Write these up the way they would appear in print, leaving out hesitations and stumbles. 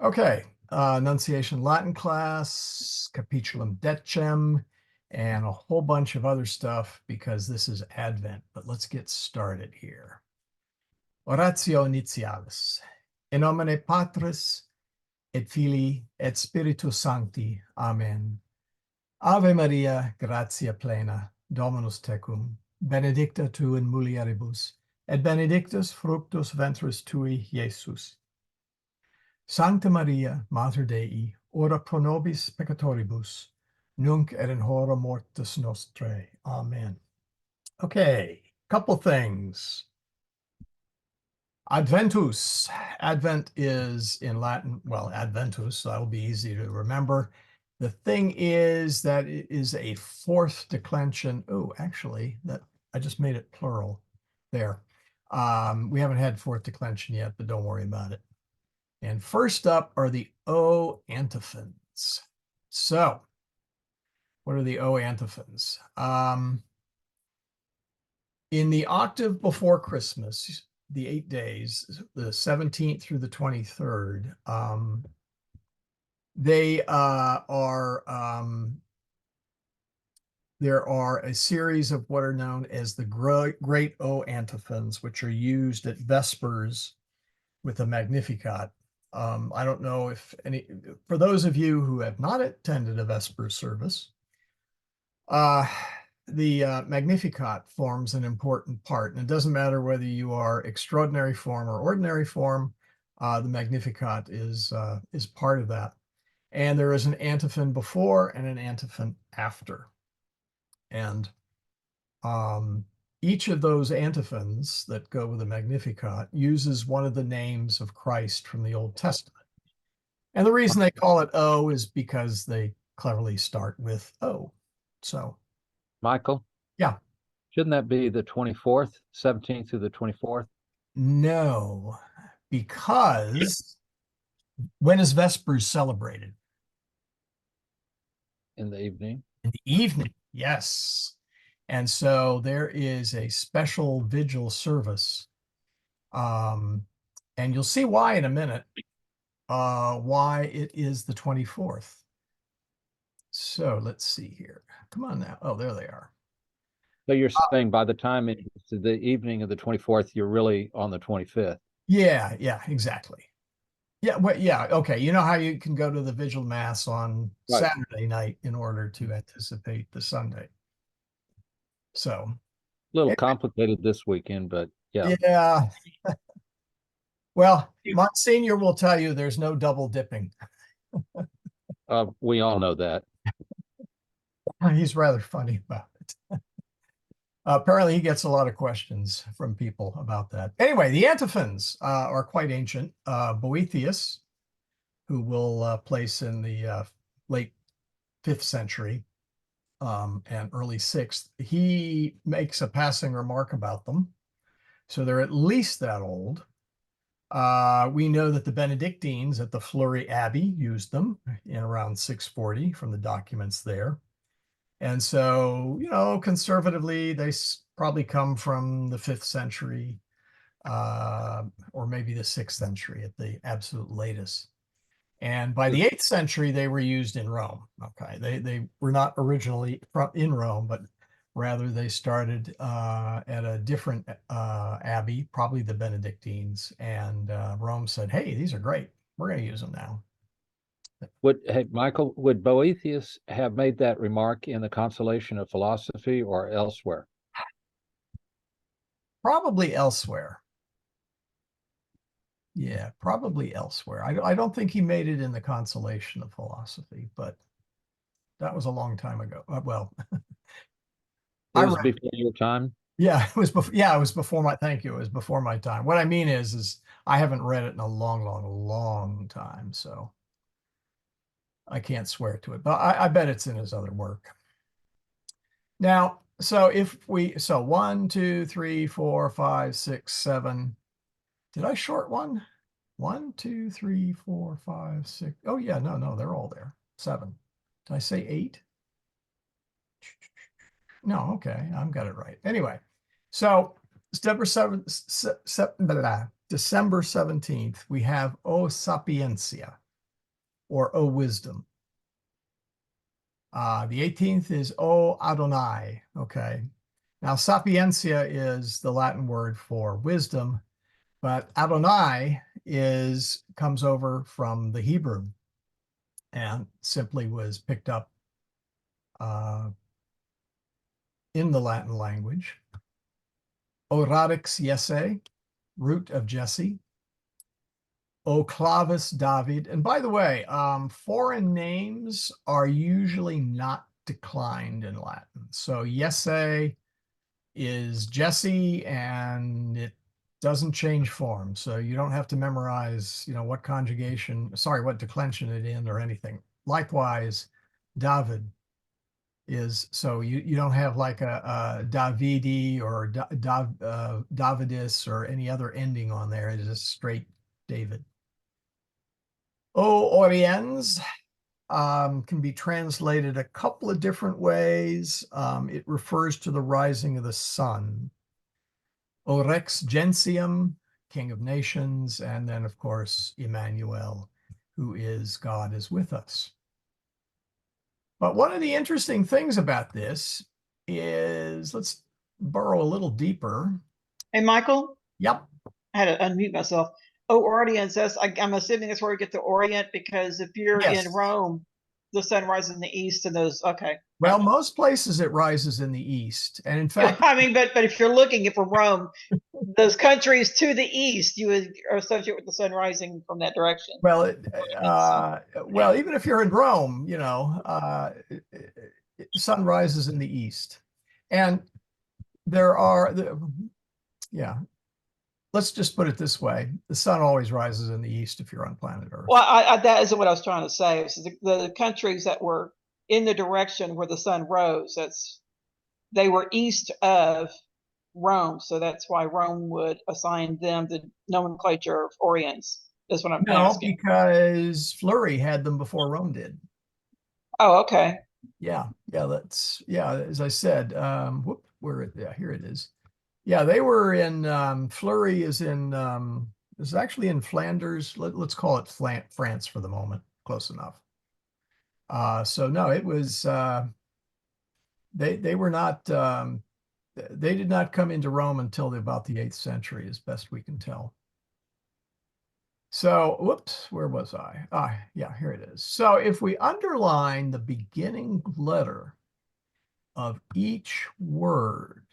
Okay, Annunciation Latin class, Capitulum Decem, and a whole bunch of other stuff because this is Advent. But let's get started here. Oratio initialis. In nomine Patris et Filii et Spiritus Sancti. Amen. Ave Maria, gratia plena, Dominus tecum, benedicta tu in mulieribus, et benedictus fructus ventris tui, Iesus. Sancta Maria, Mater Dei, ora pro nobis peccatoribus, nunc et in hora mortis nostrae. Amen. Okay, couple things. Adventus. Advent is in Latin, well, Adventus, so that'll be easy to remember. The thing is that it is a fourth declension. Oh, actually, that I just made it plural there. We haven't had fourth declension yet, but don't worry about it. And first up are the O antiphons. So, what are the O antiphons? In the octave before Christmas, the 8 days, the 17th through the 23rd, they there are a series of what are known as the great O antiphons, which are used at Vespers with the Magnificat. I don't know if for those of you who have not attended a Vesper service, the Magnificat forms an important part. And it doesn't matter whether you are extraordinary form or ordinary form, the Magnificat is part of that. And there is an antiphon before and an antiphon after. And each of those antiphons that go with the Magnificat uses one of the names of Christ from the Old Testament. And the reason they call it O is because they cleverly start with O. So, Michael? Yeah. Shouldn't that be the 24th, 17th through the 24th? No, because when is Vespers celebrated? In the evening. In the evening, yes. And so there is a special vigil service. And you'll see why in a minute, why it is the 24th. So let's see here. Come on now. Oh, there they are. So you're saying by the time it's the evening of the 24th, you're really on the 25th. Yeah, exactly. Yeah, well, yeah, okay. You know how you can go to the vigil mass on Right. Saturday night in order to anticipate the Sunday. So a little complicated this weekend, but yeah. Yeah. Well, Monsignor will tell you there's no double dipping. We all know that. He's rather funny about it. Apparently, he gets a lot of questions from people about that. Anyway, the antiphons are quite ancient. Boethius, who will place in the late 5th century and early 6th, he makes a passing remark about them. So they're at least that old. We know that the Benedictines at the Fleury Abbey used them in around 640 from the documents there. And so, conservatively, they probably come from the 5th century or maybe the 6th century at the absolute latest. And by the 8th century, they were used in Rome. Okay, they were not originally in Rome, but rather they started at a different abbey, probably the Benedictines, and Rome said, "Hey, these are great. We're going to use them now." Michael, would Boethius have made that remark in the Consolation of Philosophy or elsewhere? Probably elsewhere. Yeah, probably elsewhere. I don't think he made it in the Consolation of Philosophy, but that was a long time ago. Well, it was before your time. Yeah, it was before. Yeah, it was before my. Thank you. It was before my time. What I mean is I haven't read it in a long time, so I can't swear to it. But I bet it's in his other work. Now, so 1, 2, 3, 4, 5, 6, 7. Did I short one? 1, 2, 3, 4, 5, 6. Oh yeah, no, they're all there. 7. Did I say 8? No, okay, I've got it right. Anyway, so December 17th, we have O Sapientia. or O wisdom. The 18th is O Adonai. Okay. Now, sapientia is the Latin word for wisdom, but Adonai comes over from the Hebrew and simply was picked up in the Latin language. O radix Jesse, root of Jesse. O clavis David. And by the way, foreign names are usually not declined in Latin. So Jesse is Jesse, and it doesn't change form. So you don't have to memorize, what conjugation, what declension it in or anything. Likewise, David is, so you don't have like a Davidi or Davidis or any other ending on there. It is just straight David. O Oriens can be translated a couple of different ways. It refers to the rising of the sun. O Rex Gentium, King of Nations, and then, of course, Emmanuel, who is God is with us. But one of the interesting things about this is, let's burrow a little deeper. Hey, Michael, Yep. I had to unmute myself. Oh, Orient says, I'm assuming that's where we get the Orient, because if you're Yes. in Rome, the sun rises in the east and those, okay. Well, most places it rises in the east. And in fact, I mean, but if you're looking for Rome, those countries to the east, you would associate with the sun rising from that direction. well, even if you're in Rome, sun rises in the east. And let's just put it this way. The sun always rises in the east if you're on planet Earth. Well, that isn't what I was trying to say. So the countries that were in the direction where the sun rose, they were east of Rome, so that's why Rome would assign them the nomenclature of Orients. Is what I'm asking. Because Fleury had them before Rome did. Oh, okay. Yeah, as I said, here it is. Yeah, they were in Fleury is actually in Flanders. Let's call it France for the moment. Close enough. So no, it was they were not they did not come into Rome until about the 8th century, as best we can tell. So, whoops, where was I? Yeah, here it is. So if we underline the beginning letter of each word,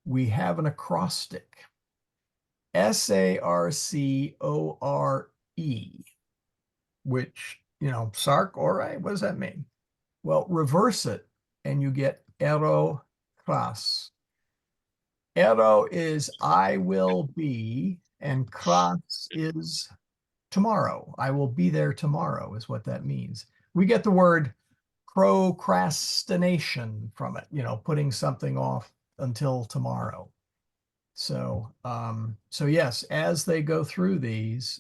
we have an acrostic. SARCORE, which, Sark, ore, what does that mean? Well, reverse it and you get ero kras. Ero is I will be, and kras is tomorrow. I will be there tomorrow is what that means. We get the word procrastination from it, putting something off until tomorrow. So, yes, as they go through these,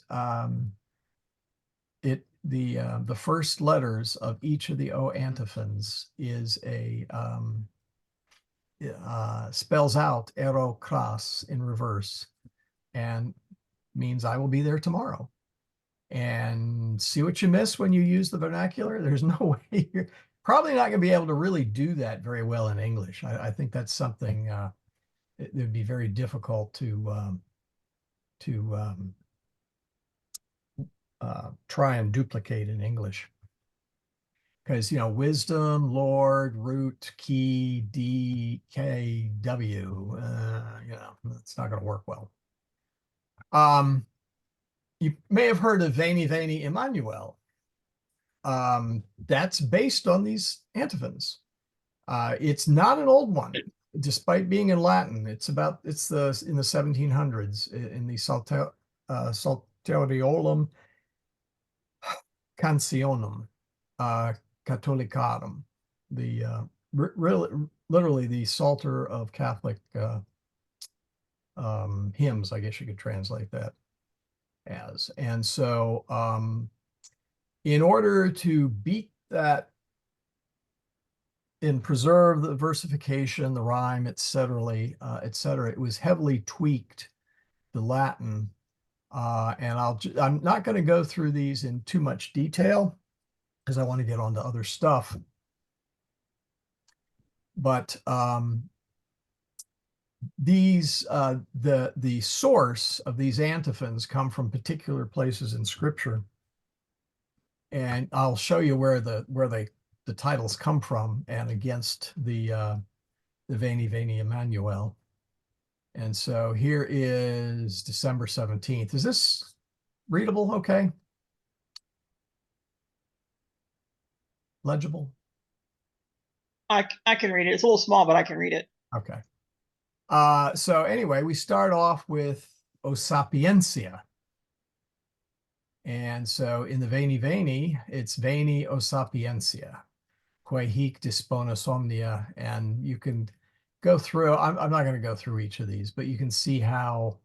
the first letters of each of the O antiphons is spells out ero kras in reverse, and means I will be there tomorrow. And see what you miss when you use the vernacular. There's no way you're probably not going to be able to really do that very well in English. I think that's something it would be very difficult to try and duplicate in English. Because, wisdom, Lord, root, key, D, K, W, it's not going to work well. You may have heard of Veni Veni Emmanuel. That's based on these antiphons. It's not an old one, despite being in Latin. It's in the 1700s in the Salteriolum Cancionum Catholicarum, literally the Psalter of Catholic hymns, I guess you could translate that as. And so in order to beat that and preserve the versification, the rhyme, etc., it was heavily tweaked, the Latin, And I'm not going to go through these in too much detail because I want to get on to other stuff. But the source of these antiphons come from particular places in Scripture, and I'll show you where the titles come from, and against the Veni Veni Emmanuel. And so here is December 17th. Is this readable? Okay. Legible? I can read it. It's a little small, but I can read it. Okay. So anyway, we start off with O Sapientia. And so in the Veni Veni, it's Veni O Sapientia, quae hic disponis omnia. And you can go through, I'm not going to go through each of these, but you can see how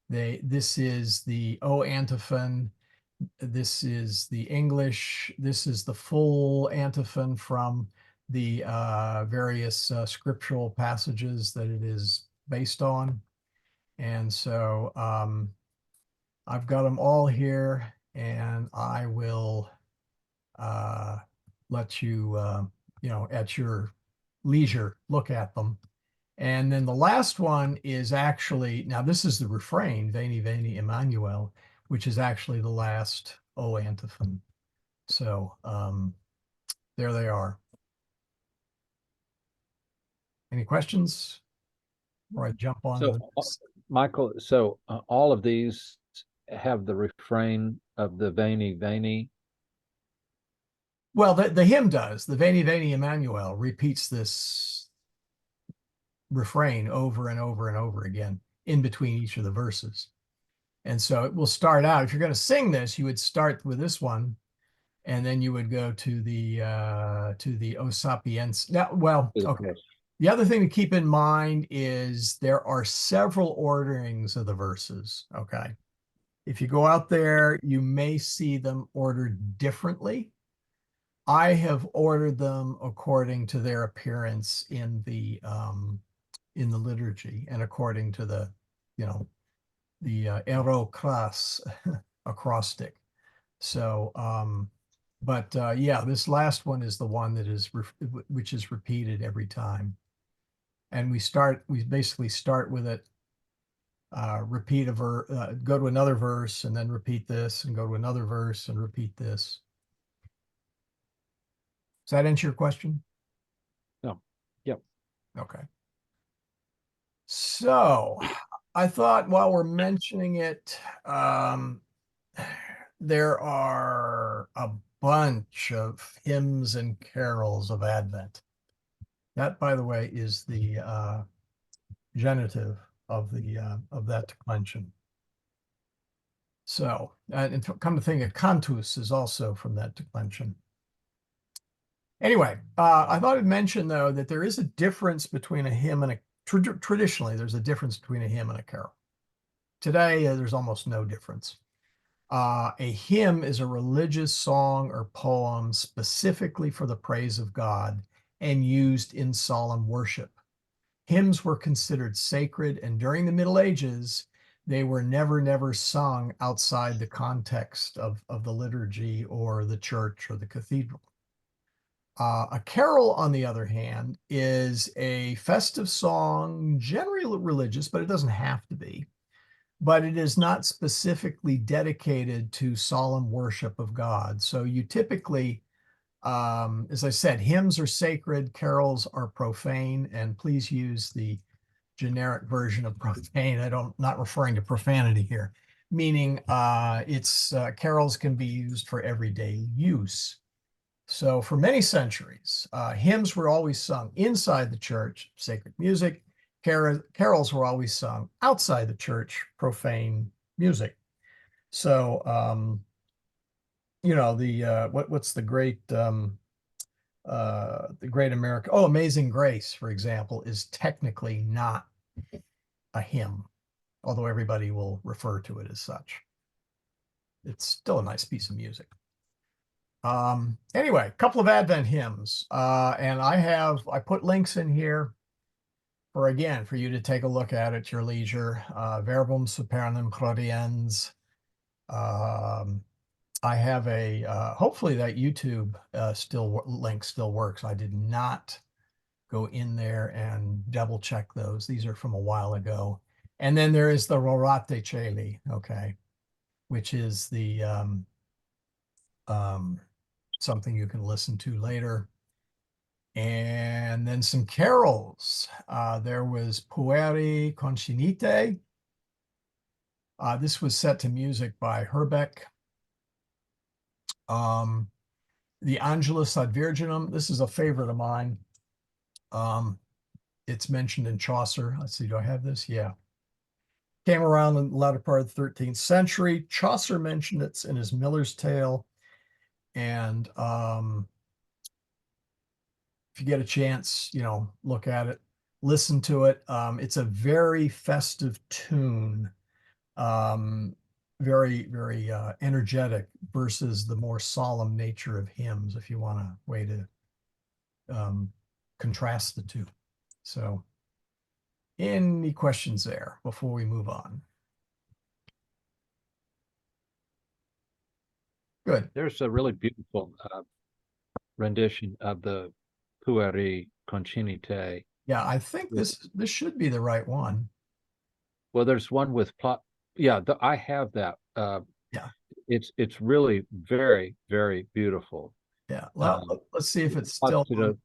this is the O antiphon, this is the English, this is the full antiphon from the various scriptural passages that it is based on. And so I've got them all here, and I will let you, at your leisure, look at them. And then the last one is actually, now this is the refrain, Veni Veni Emmanuel, which is actually the last O antiphon. So there they are. Any questions before I jump on to the next? Michael, so all of these have the refrain of the Veni Veni. Well, the hymn does. The Veni Veni Emmanuel repeats this refrain over and over and over again in between each of the verses. And so it will start out, if you're going to sing this, you would start with this one, and then you would go to the O Sapiens. Now, well, okay. The other thing to keep in mind is there are several orderings of the verses, okay? If you go out there, you may see them ordered differently. I have ordered them according to their appearance in the liturgy and according to the aerokras acrostic. So, yeah, this last one is the one that is which is repeated every time. And we basically start with it, repeat a verse, go to another verse, and then repeat this, and go to another verse and repeat this. Does that answer your question? No. Yep. Okay. So I thought while we're mentioning it, there are a bunch of hymns and carols of Advent. That, by the way, is the genitive of that declension. So, and come to think, of cantus is also from that declension. Anyway, I thought I'd mention, though, that there is a difference between a hymn and traditionally, there's a difference between a hymn and a carol. Today, there's almost no difference. A hymn is a religious song or poem specifically for the praise of God and used in solemn worship. Hymns were considered sacred, and during the Middle Ages, they were never sung outside the context of the liturgy or the church or the cathedral. A carol, on the other hand, is a festive song, generally religious, but it doesn't have to be. But it is not specifically dedicated to solemn worship of God. So you typically, as I said, hymns are sacred, carols are profane, and please use the generic version of profane. Not referring to profanity here, meaning carols can be used for everyday use. So for many centuries, hymns were always sung inside the church, sacred music. Carols were always sung outside the church, profane music. So, what's the great America? Oh, Amazing Grace, for example, is technically not a hymn, although everybody will refer to it as such. It's still a nice piece of music. Anyway, a couple of Advent hymns, and I put links in here for you to take a look at your leisure. Verbum supernum clodiens, I have a hopefully that YouTube link still works. I did not go in there and double check those. These are from a while ago. And then there is the Rorate Celi, okay, which is the something you can listen to later. And then some carols. There was Pueri Concinite. This was set to music by Herbeck. The Angelus ad Virginum. This is a favorite of mine. It's mentioned in Chaucer. Let's see, do I have this? Yeah. Came around in the latter part of the 13th century. Chaucer mentioned it in his Miller's Tale. And if you get a chance, look at it, listen to it. It's a very festive tune, very, very energetic versus the more solemn nature of hymns, if you want a way to contrast the two. So, any questions there before we move on? Good. There's a really beautiful rendition of the Pueri Concinite. Yeah, I think this should be the right one. Well, there's one with plot. Yeah, I have that. Yeah. It's really very, very beautiful. Yeah. Well, let's see if it's still on.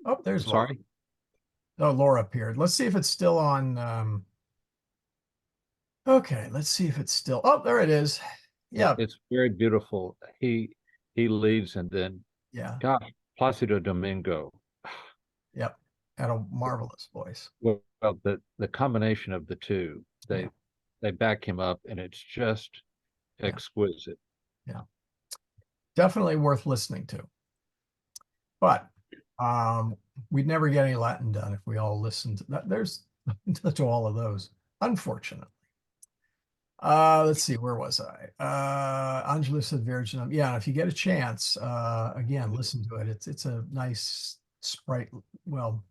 Oh, there's Laura. Sorry. Oh, Laura appeared. Let's see if it's still on. Okay, let's see if it's still. Oh, there it is. Yeah. It's very beautiful. He leads, and then Yeah. gosh, Placido Domingo. Yep. Had a marvelous voice. Well, the combination of the two, they back him up, and it's just exquisite. Yeah. Definitely worth listening to. But we'd never get any Latin done if we all listened to that. There's to all of those, unfortunately. Let's see, where was I? Angelus ad Virginum. Yeah, if you get a chance, again, listen to it. It's a nice sprite. Well,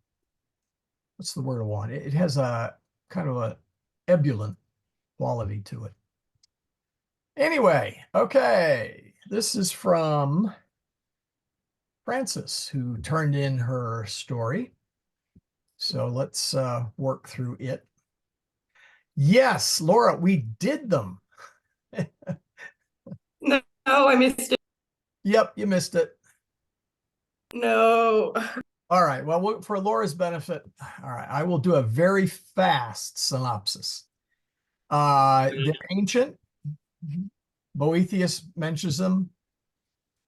what's the word I want? It has a kind of a ebullient quality to it. Anyway, okay, this is from Frances, who turned in her story. So let's work through it. Yes, Laura, we did them. No, I missed it. Yep, you missed it. No. All right, well, for Laura's benefit, all right, I will do a very fast synopsis. They're ancient. Boethius mentions them.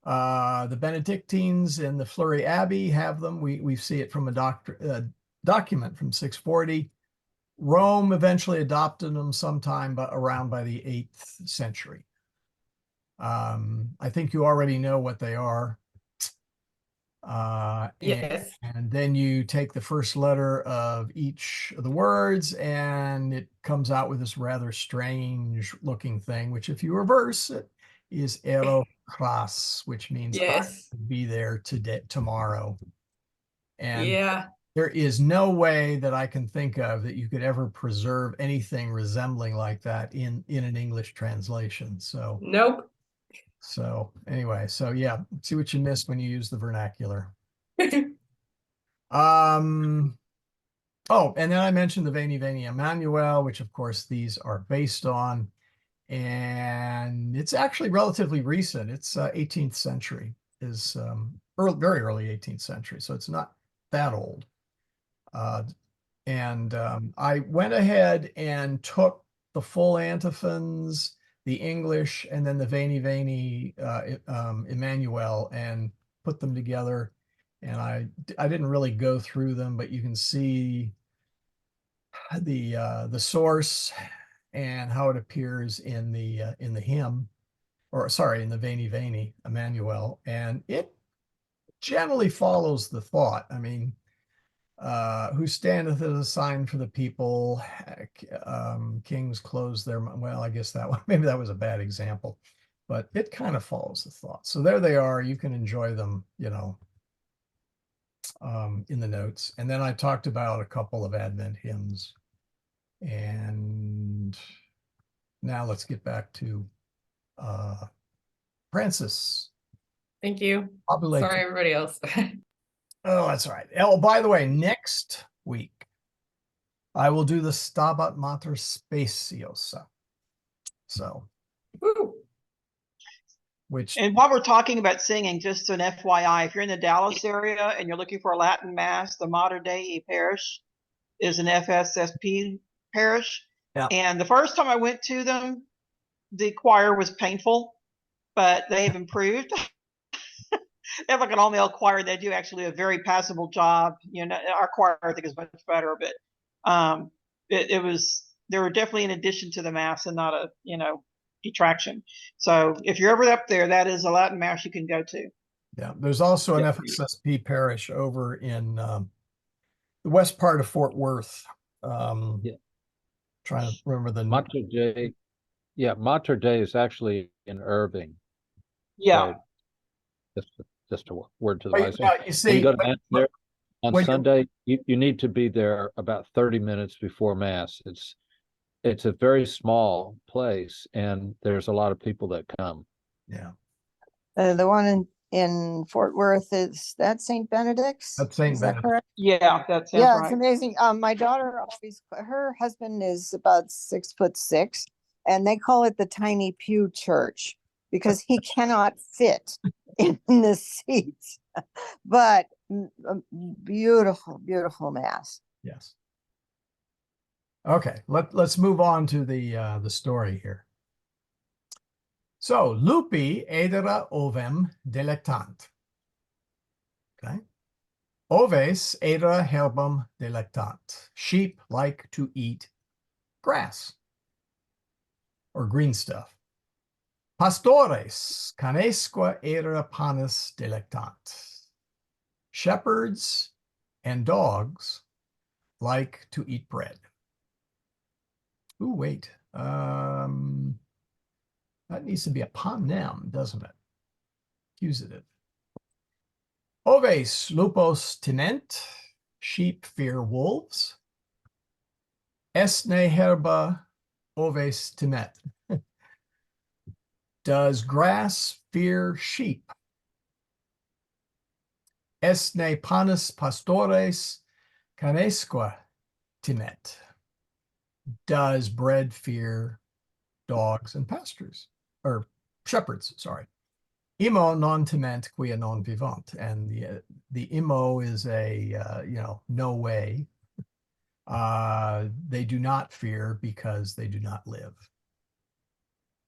The Benedictines in the Fleury Abbey have them. We see it from a document from 640. Rome eventually adopted them sometime around by the 8th century. I think you already know what they are. Yes. And then you take the first letter of each of the words, and it comes out with this rather strange looking thing, which if you reverse it is Aerokras, which means Yes. I will be there today, tomorrow. And Yeah. there is no way that I can think of that you could ever preserve anything resembling like that in an English translation. So Nope. so anyway, so yeah, see what you missed when you use the vernacular. Oh, and then I mentioned the Veni Veni Emmanuel, which of course these are based on, and it's actually relatively recent. It's 18th century, is very early 18th century, so it's not that old. And I went ahead and took the full antiphons, the English, and then the Veni Veni Emmanuel, and put them together. And I didn't really go through them, but you can see the source and how it appears in the hymn, or sorry, in the Veni Veni Emmanuel, and it generally follows the thought. I mean, who standeth as a sign for the people, kings close their, well, I guess that one, maybe that was a bad example, but it kind of follows the thought. So there they are. You can enjoy them, in the notes. And then I talked about a couple of Advent hymns. And now let's get back to Francis, Thank you. Obulate. Sorry, everybody else. Oh, that's all right. Oh, by the way, next week I will do the Stabat Mater Speciosa. So, Woo. which And while we're talking about singing, just an FYI, if you're in the Dallas area and you're looking for a Latin Mass, the Mater Dei parish is an FSSP parish. Yeah. And the first time I went to them, the choir was painful, but they've improved. They have like an all-male choir. They do actually a very passable job. You know, our choir I think is much better, but they were definitely an addition to the Mass and not a detraction. So if you're ever up there, that is a Latin Mass you can go to. yeah, there's also an FSSP parish over in the west part of Fort Worth. Yeah. Trying to remember the Mater Dei. Yeah, Mater Dei is actually in Irving. Yeah. So just a word to the But, wise. yeah, you When see, you go to Mass there on when you- Sunday, you need to be there about 30 minutes before Mass. It's a very small place, and there's a lot of people that come. yeah, The one in Fort Worth, is that St. Benedict's? That's St. Is that Benedict. correct? Yeah, that sounds Yeah, right. it's amazing. My daughter always, her husband is about 6'6", and they call it the tiny pew church because he cannot fit in the seats. But beautiful, beautiful Mass. yes. Okay, let's move on to the story here. So, lupi edera ovem delectant. Okay. Oves edera herbam delectant. Sheep like to eat grass or green stuff. Pastores canesque edera panis delectant. Shepherds and dogs like to eat bread. Ooh, wait. That needs to be a panem, doesn't it? Accusative. Oves lupos tenent. Sheep fear wolves. Esne herba oves temet. Does grass fear sheep? Esne panis pastores canesque temet. Does bread fear dogs and pastors, or shepherds? Sorry. Imo non tement quia non vivant, and the imo is a no way. They do not fear because they do not live.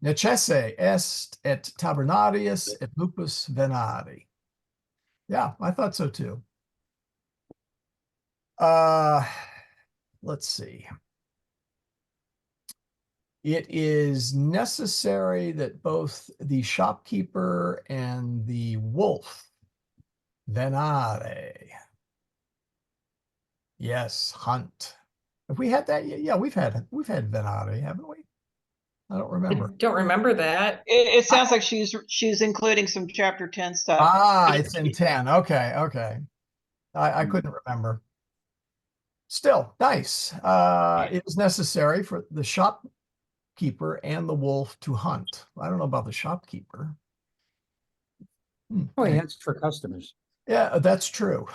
Necesse est et tabernarius et lupus venari. Yeah, I thought so too. Let's see. It is necessary that both the shopkeeper and the wolf venare. Yes, hunt. Have we had that yet? Yeah, we've had venare, haven't we? I don't I remember. don't remember that. It sounds like she's including some chapter 10 stuff. Ah, it's in 10. Okay, okay. I couldn't remember. Still, nice. It is necessary for the shopkeeper and the wolf to hunt. I don't know about the shopkeeper. Oh, yeah, it's for customers. Yeah, that's true.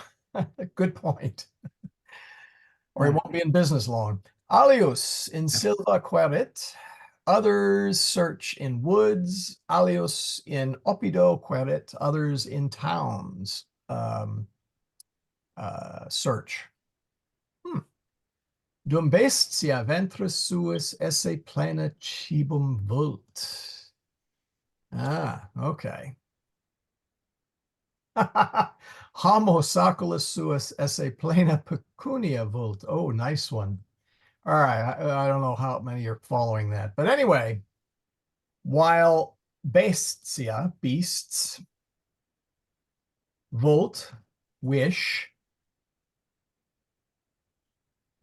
Good point. Or he won't be in business long. Alius in silva querit. Others search in woods. Alius in opido querit. Others in towns search. Dum bestia ventris suis esse plena cibum vult. Ah, okay. Homo saculus suis esse plena pecunia vult. Oh, nice one. All right, I don't know how many are following that, but anyway, while bestia, beasts, vult, wish,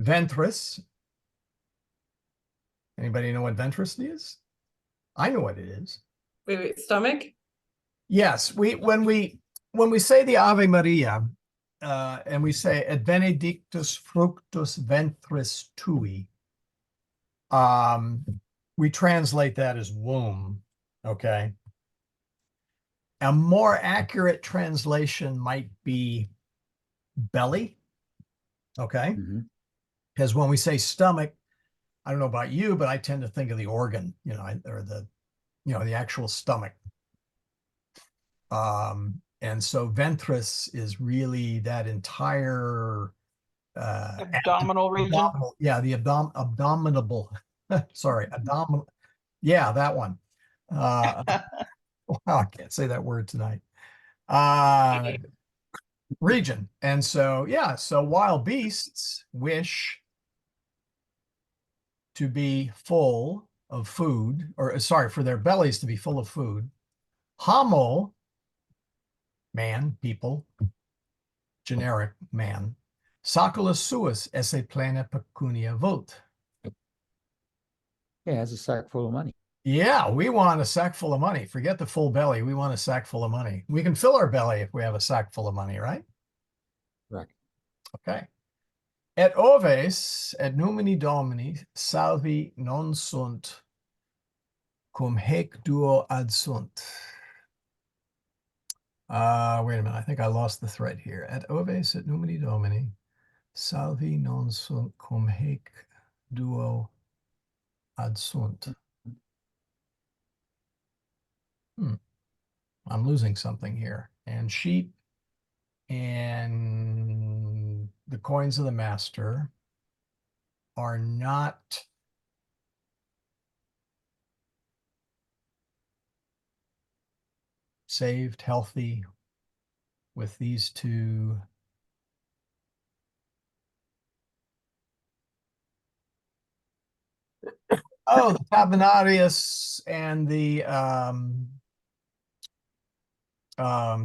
ventris. Anybody know what ventris is? I know what it is. Wait, stomach? Yes, when we say the Ave Maria, and we say et benedictus fructus ventris tui, we translate that as womb. Okay. A more accurate translation might be belly. Okay. Mhm. Because when we say stomach, I don't know about you, but I tend to think of the organ, or the actual stomach. And so ventris is really that entire Abdominal region. abdominal, yeah, the abdominable. Sorry, abdominal. Yeah, that one. Wow, I can't say that word tonight. Region. And so, yeah, so wild beasts wish to be full of food, or sorry, for their bellies to be full of food. Homo, man, people, generic man. Saculus suis esse plena pecunia vult. Yeah, it has a sack full of money. Yeah, we want a sack full of money. Forget the full belly. We want a sack full of money. We can fill our belly if we have a sack full of money, right? Right. Okay. Et oves et numini domini salvi non sunt cum haec duo ad sunt. Wait a minute. I think I lost the thread here. Et oves et numini domini salvi non sunt cum haec duo ad sunt. I'm losing something here. And sheep and the coins of the master are not saved healthy with these two. Oh, the Tabinarius and the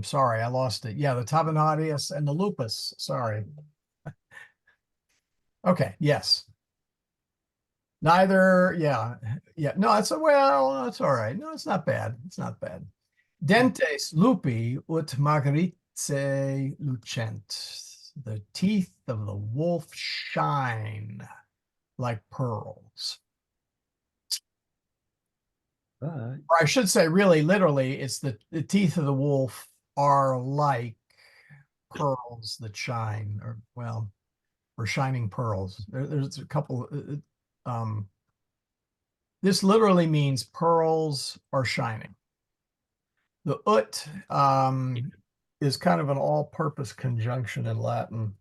sorry, I lost it. Yeah, the Tabinarius and the lupus. Sorry. Okay, yes. Neither, yeah. No, it's well, it's all right. No, it's not bad. It's not bad. Dentes lupi ut margarice lucent. The teeth of the wolf shine like pearls. But Or I should say, really, literally, it's the teeth of the wolf are like pearls that shine, or shining pearls. There's a couple. This literally means pearls are shining. The ut is kind of an all-purpose conjunction in Latin.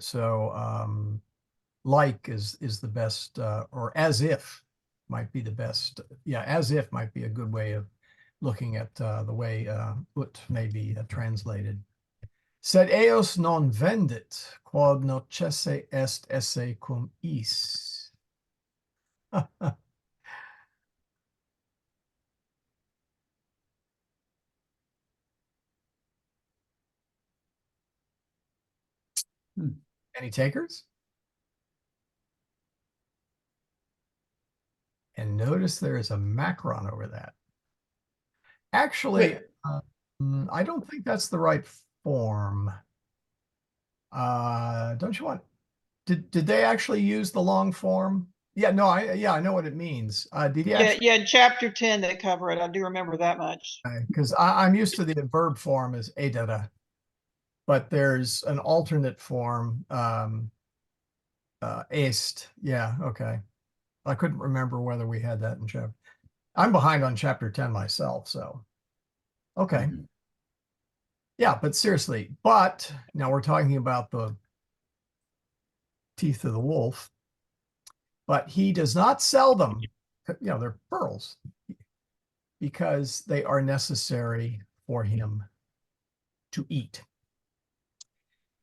So like is the best, or as if might be the best. Yeah, as if might be a good way of looking at the way ut may be translated. Sed eos non vendit quod nocesse est esse cum is. Any takers? And notice there is a macron over that. Actually, Wait. I don't think that's the right form. Don't you want? Did they actually use the long form? Yeah, no, I know what it means. Did he Yeah, actually? yeah, in chapter 10 they cover it. I do remember that much. Because I'm used to the verb form as edera, but there's an alternate form, est. Yeah, okay. I couldn't remember whether we had that in chapter. I'm behind on chapter 10 myself, so okay. Mhm. Yeah, but seriously, but now we're talking about the teeth of the wolf, but he does not sell them. They're pearls because they are necessary for him to eat.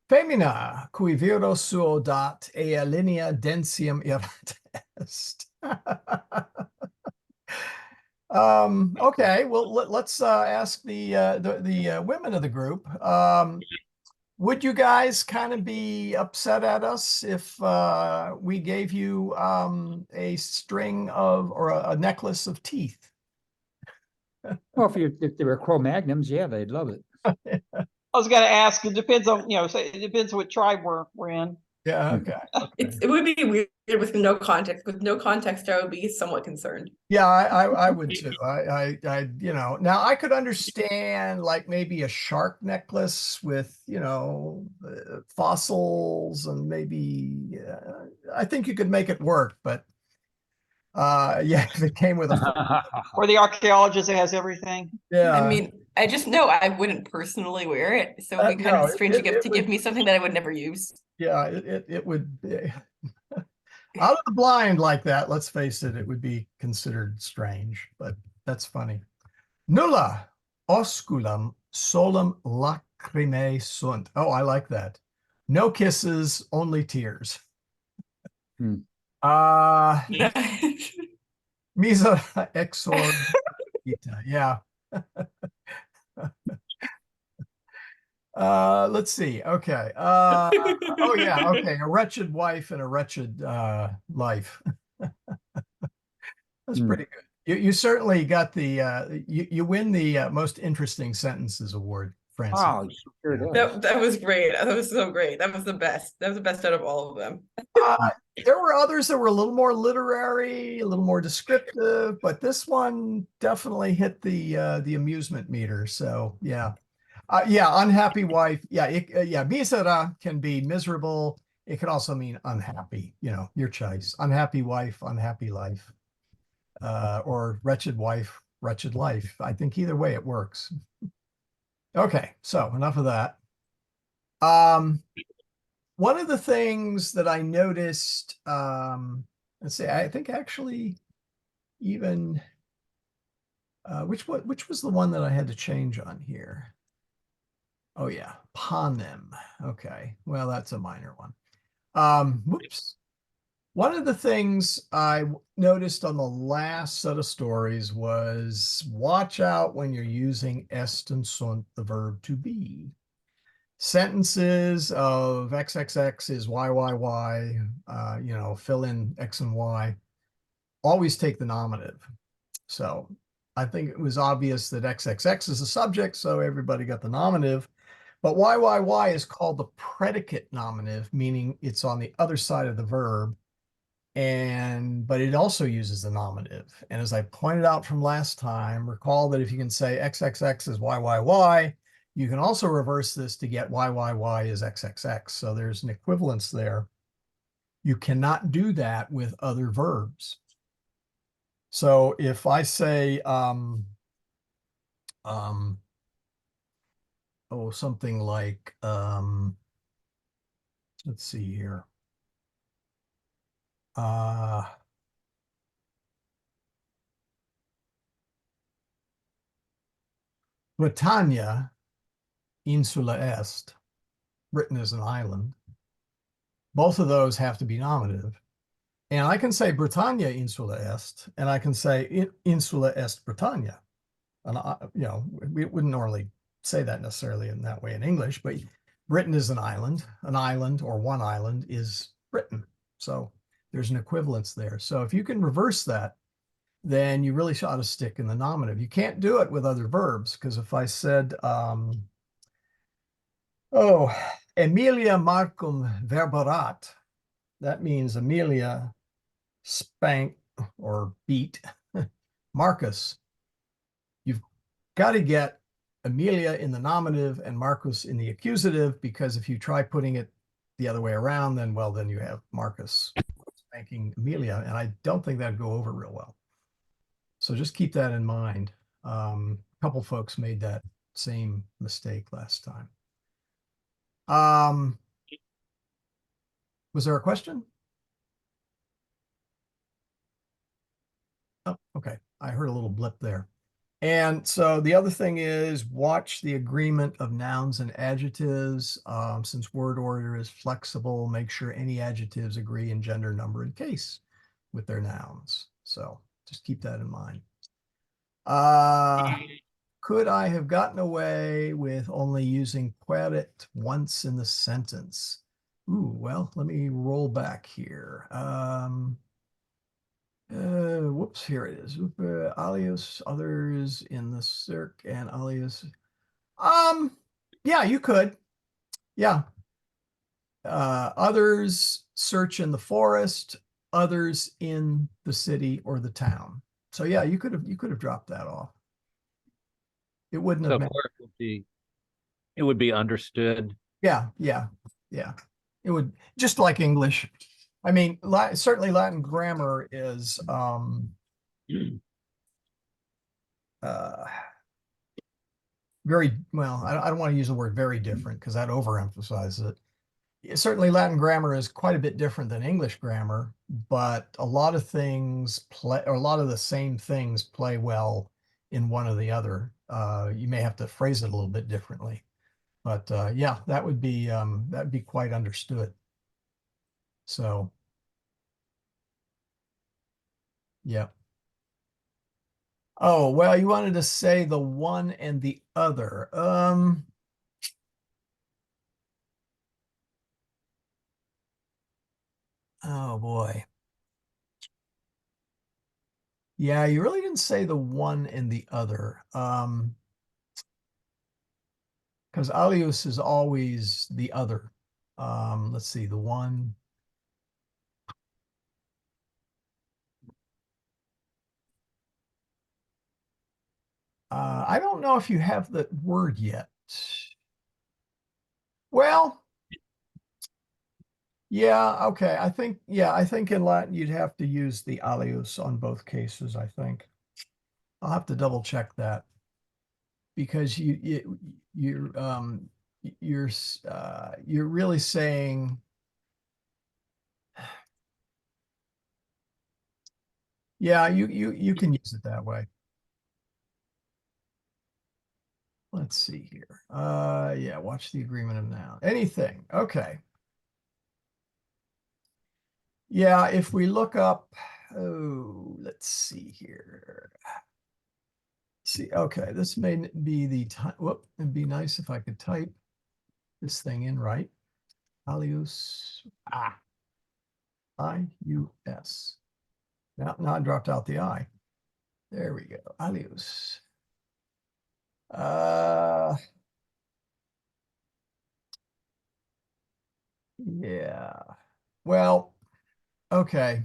Femina, cui viro suo dat ea linea dentium erat est. Okay, well, let's ask the women of the group. Would you guys kind of be upset at us if we gave you a string of, or a necklace of teeth? Well, if they were Cro-Magnums, yeah, they'd love it. I was gonna ask, it depends on, say, it depends what tribe we're in. Yeah, okay. It would be weird with no context. With no context, I would be somewhat concerned. Yeah, I would too. You know, now I could understand like maybe a shark necklace with, you know, fossils and maybe, I think you could make it work, but yeah, if it came with a, Or the archaeologist that has everything. yeah. I mean, I just know I wouldn't personally wear it, so it'd be kind no, of strange it to give would, me something that I would never use. yeah, it would be out of the blind like that. Let's face it, it would be considered strange, but that's funny. Nulla osculum solum lacrimae sunt. Oh, I like that. No kisses, only tears. Hmm. Misa exor vita. Yeah. Let's see. Okay. Oh yeah, okay. A wretched wife and a wretched life. That's Hmm. pretty good. You certainly got the you win the most interesting sentences award, Francis. Oh, sure Yeah. does. That was great. That was so great. That was the best. That was the best out of all of them. There were others that were a little more literary, a little more descriptive, but this one definitely hit the amusement meter. So yeah, yeah, unhappy wife. Yeah, yeah, misera can be miserable. It could also mean unhappy. You know, your choice. Unhappy wife, unhappy life, or wretched wife, wretched life. I think either way it works. Okay, so enough of that. One of the things that I noticed, let's see, I think actually even which was the one that I had to change on here? Oh yeah, panem. Okay, well that's a minor one. Whoops. One of the things I noticed on the last set of stories was watch out when you're using est and sunt, the verb to be. Sentences of XXX is YYY, you know, fill in X and Y, always take the nominative. So I think it was obvious that XXX is the subject, so everybody got the nominative. But YYY is called the predicate nominative, meaning it's on the other side of the verb. But it also uses the nominative. And as I pointed out from last time, recall that if you can say XXX is YYY, you can also reverse this to get YYY is XXX. So there's an equivalence there. You cannot do that with other verbs. So if I say, oh, something like, let's see here. Britannia insula est, Britain is an island. Both of those have to be nominative. And I can say Britannia insula est, and I can say insula est Britannia. And you know, we wouldn't normally say that necessarily in that way in English, but Britain is an island or one island is Britain. So there's an equivalence there. So if you can reverse that, then you really ought to stick in the nominative. You can't do it with other verbs, because if I said, oh, Emilia Marcum verberat, that means Amelia spanked or beat Marcus. You've got to get Amelia in the nominative and Marcus in the accusative, because if you try putting it the other way around, then, well, then you have Marcus spanking Amelia, and I don't think that'd go over real well. So just keep that in mind. A couple folks made that same mistake last time. Was there a question? Oh, okay. I heard a little blip there. And so the other thing is watch the agreement of nouns and adjectives. Since word order is flexible, make sure any adjectives agree in gender, number, and case with their nouns. So just keep that in mind. Could I have gotten away with only using puerit once in the sentence? Ooh, well, let me roll back here. Whoops, here it is. Alias, others in the circ and alias. Yeah, you could. Yeah. others search in the forest, others in the city or the town. So yeah, you could have dropped that off. It wouldn't So have meant, clerk it would be understood. yeah. It would, just like English. I mean, certainly Latin grammar is very, well, I don't want to use the word very different because that overemphasizes it. Certainly Latin grammar is quite a bit different than English grammar, but a lot of things play, or a lot of the same things play well in one or the other. You may have to phrase it a little bit differently, but yeah, that'd be quite understood. So, yeah. Oh, well, you wanted to say the one and the other. Oh boy. Yeah, you really didn't say the one and the other. Because alius is always the other. Let's see, the one. I don't know if you have the word yet. Well, yeah, okay. I think in Latin you'd have to use the alius on both cases, I think. I'll have to double check that because you're really saying, yeah, you can use it that way. Let's see here. Yeah, watch the agreement of noun. Anything. Okay. Yeah, if we look up, oh, let's see here. See, okay, this may be the time. Whoop, it'd be nice if I could type this thing in right. Alius, I-U-S. Now I dropped out the I. There we go. Alius. Yeah. Well, okay.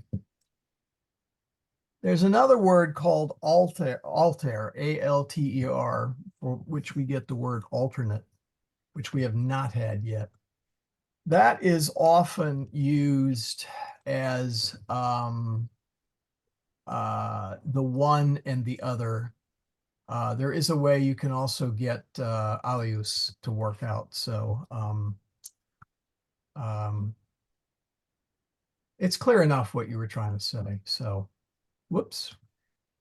There's another word called alter, A-L-T-E-R, for which we get the word alternate, which we have not had yet. That is often used as the one and the other. There is a way you can also get alius to work out. So it's clear enough what you were trying to say. So, whoops.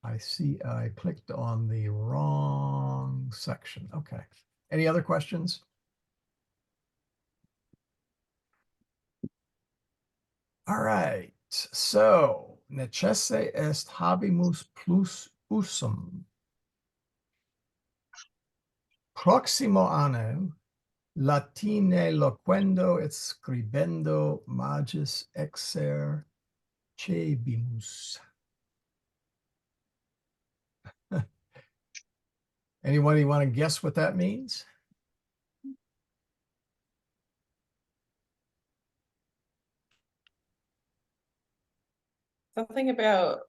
I see I clicked on the wrong section. Okay. Any other questions? All right. So, necesse est habemus plus usum. Proximo anno, Latine loquendo et scribendo magis exer cebimus. Anybody want to guess what that means? Something about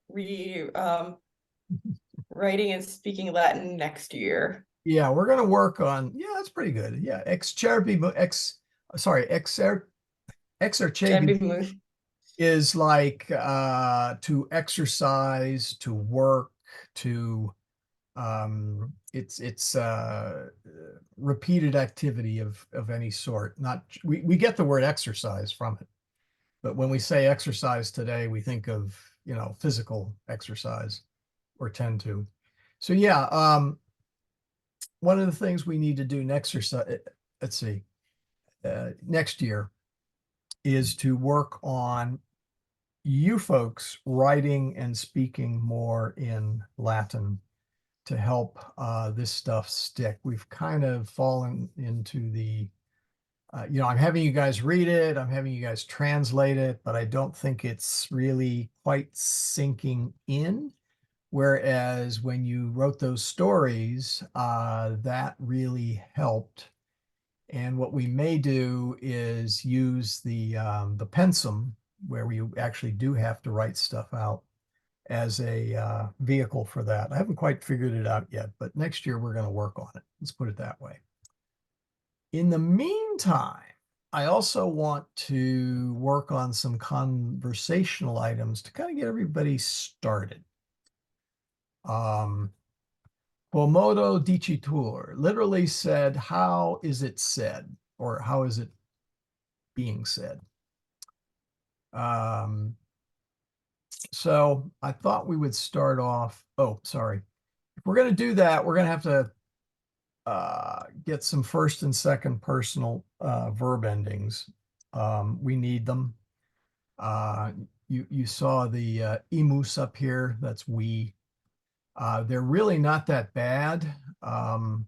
writing and speaking Latin next year. Yeah, we're going to work on, yeah, that's pretty good. Yeah, exercebimus Cebimus. is like to exercise, to work, to it's repeated activity of any sort. Not we get the word exercise from it, but when we say exercise today, we think of, physical exercise, or tend to. So yeah, one of the things we need to do next next year is to work on you folks writing and speaking more in Latin to help this stuff stick. We've kind of fallen into the, I'm having you guys read it, I'm having you guys translate it, but I don't think it's really quite sinking in. Whereas when you wrote those stories, that really helped. And what we may do is use the pensum, where we actually do have to write stuff out, as a vehicle for that. I haven't quite figured it out yet, but next year we're going to work on it. Let's put it that way. In the meantime, I also want to work on some conversational items to kind of get everybody started. Quomodo dicitur literally said, how is it said? Or how is it being said? So I thought we would start off. Oh, sorry. If we're going to do that, we're going to have to get some first and second personal verb endings. We need them. You saw the emus up here. That's we. They're really not that bad. All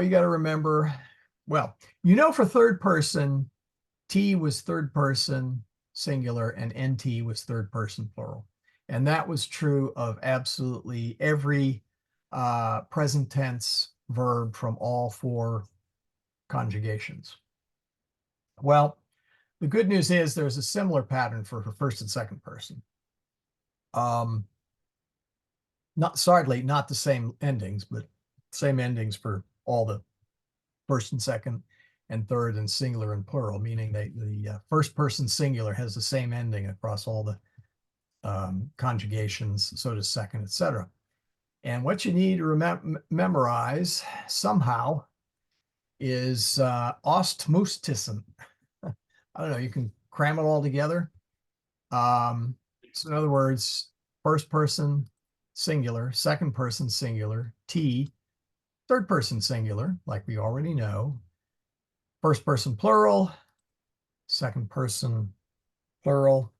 you got to remember, well, for third person, T was third person singular and NT was third person plural. And that was true of absolutely every present tense verb from all 4 conjugations. Well, the good news is there's a similar pattern for first and second person. Not the same endings, but same endings for all the first and second and third and singular and plural, meaning the first person singular has the same ending across all the conjugations, so does second, etc. And what you need to memorize somehow is Ostmustissen. I don't know, you can cram it all together. So in other words, first person singular, second person singular, T, third person singular, like we already know, first person plural, second person plural,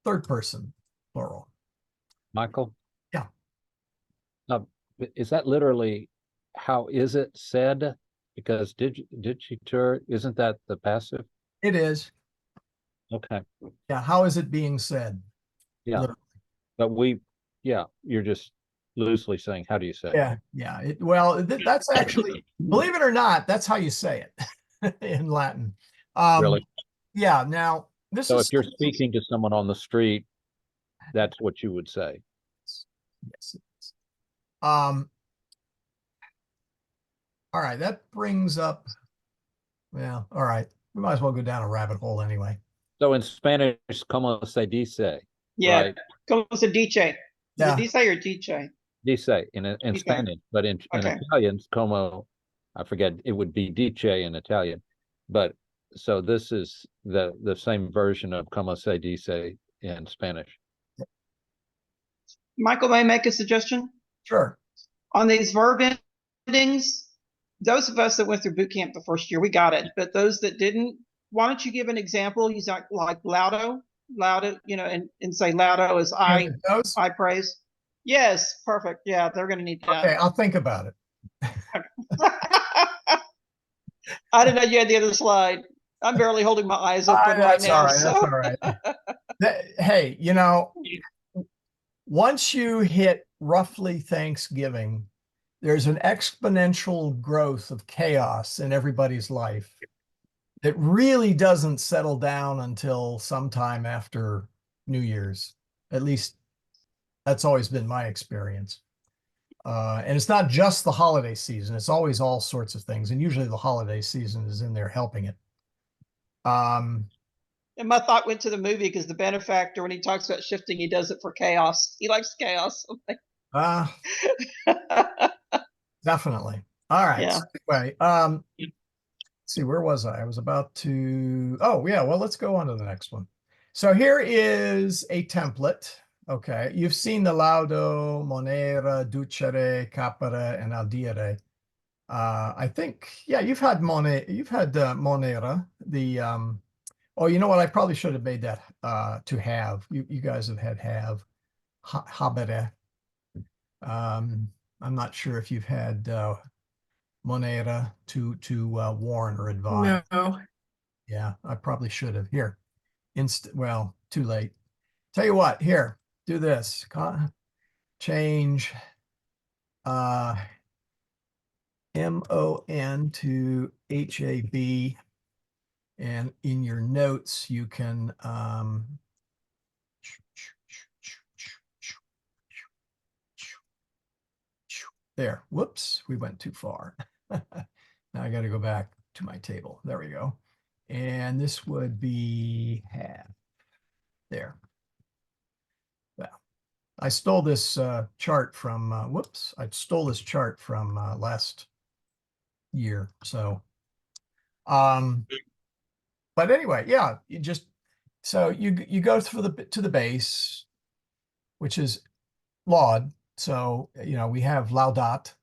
third person plural. Michael? Yeah. Is that literally how is it said? Because digitur, isn't that the passive? It is. Okay. Yeah. How is it being said? Yeah. Literally. But you're just loosely saying, how do you say it? Yeah. Yeah. That's actually, believe it or not, that's how you say it in Latin. Really? Yeah. Now, this So is. if you're speaking to someone on the street, that's what you would say. Yes, it is. All right. That brings up, well, all right. We might as well go down a rabbit hole anyway. So in Spanish, como se dice, Yeah. right? Como se dice? Is Yeah. it dice or dice? Dice in Dice. Spanish, but in Okay. Italian, como, I forget, it would be dice in Italian. But so this is the same version of como se dice in Spanish. Michael, may I make a suggestion? Sure. On these verb endings, those of us that went through boot camp the first year, we got it. But those that didn't, why don't you give an example? Use like laudo, and say laudo is I praise. Yes, perfect. Yeah, they're going to need that. Okay, I'll think about it. I didn't know you had the other slide. I'm barely holding my eyes open right That's all now. right. That's all right. Hey, once you hit roughly Thanksgiving, there's an exponential growth of chaos in everybody's life that really doesn't settle down until sometime after New Year's. At least that's always been my experience. And it's not just the holiday season. It's always all sorts of things. And usually the holiday season is in there helping it. And my thought went to the movie because the benefactor, when he talks about shifting, he does it for chaos. He likes chaos. Definitely. All right. Yeah. So anyway, let's see, where was I? I was about to, oh yeah, well, let's go on to the next one. So here is a template. Okay. You've seen the laudo, monera, ducere, capere, and audire. I think, yeah, you've had monera, oh, you know what? I probably should have made that to have. You guys have had habere. I'm not sure if you've had monera to warn or advise. No. Yeah, I probably should have. Here, well, too late. Tell you what, here, do this. Change MON to HAB. And in your notes, you can there. Whoops, we went too far. Now I got to go back to my table. There we go. And this would be half. There. Well, I stole this chart from, whoops, I stole this chart from last year. So, but anyway, yeah, you just, so you go to the base, which is laud. So, you know, we have laudat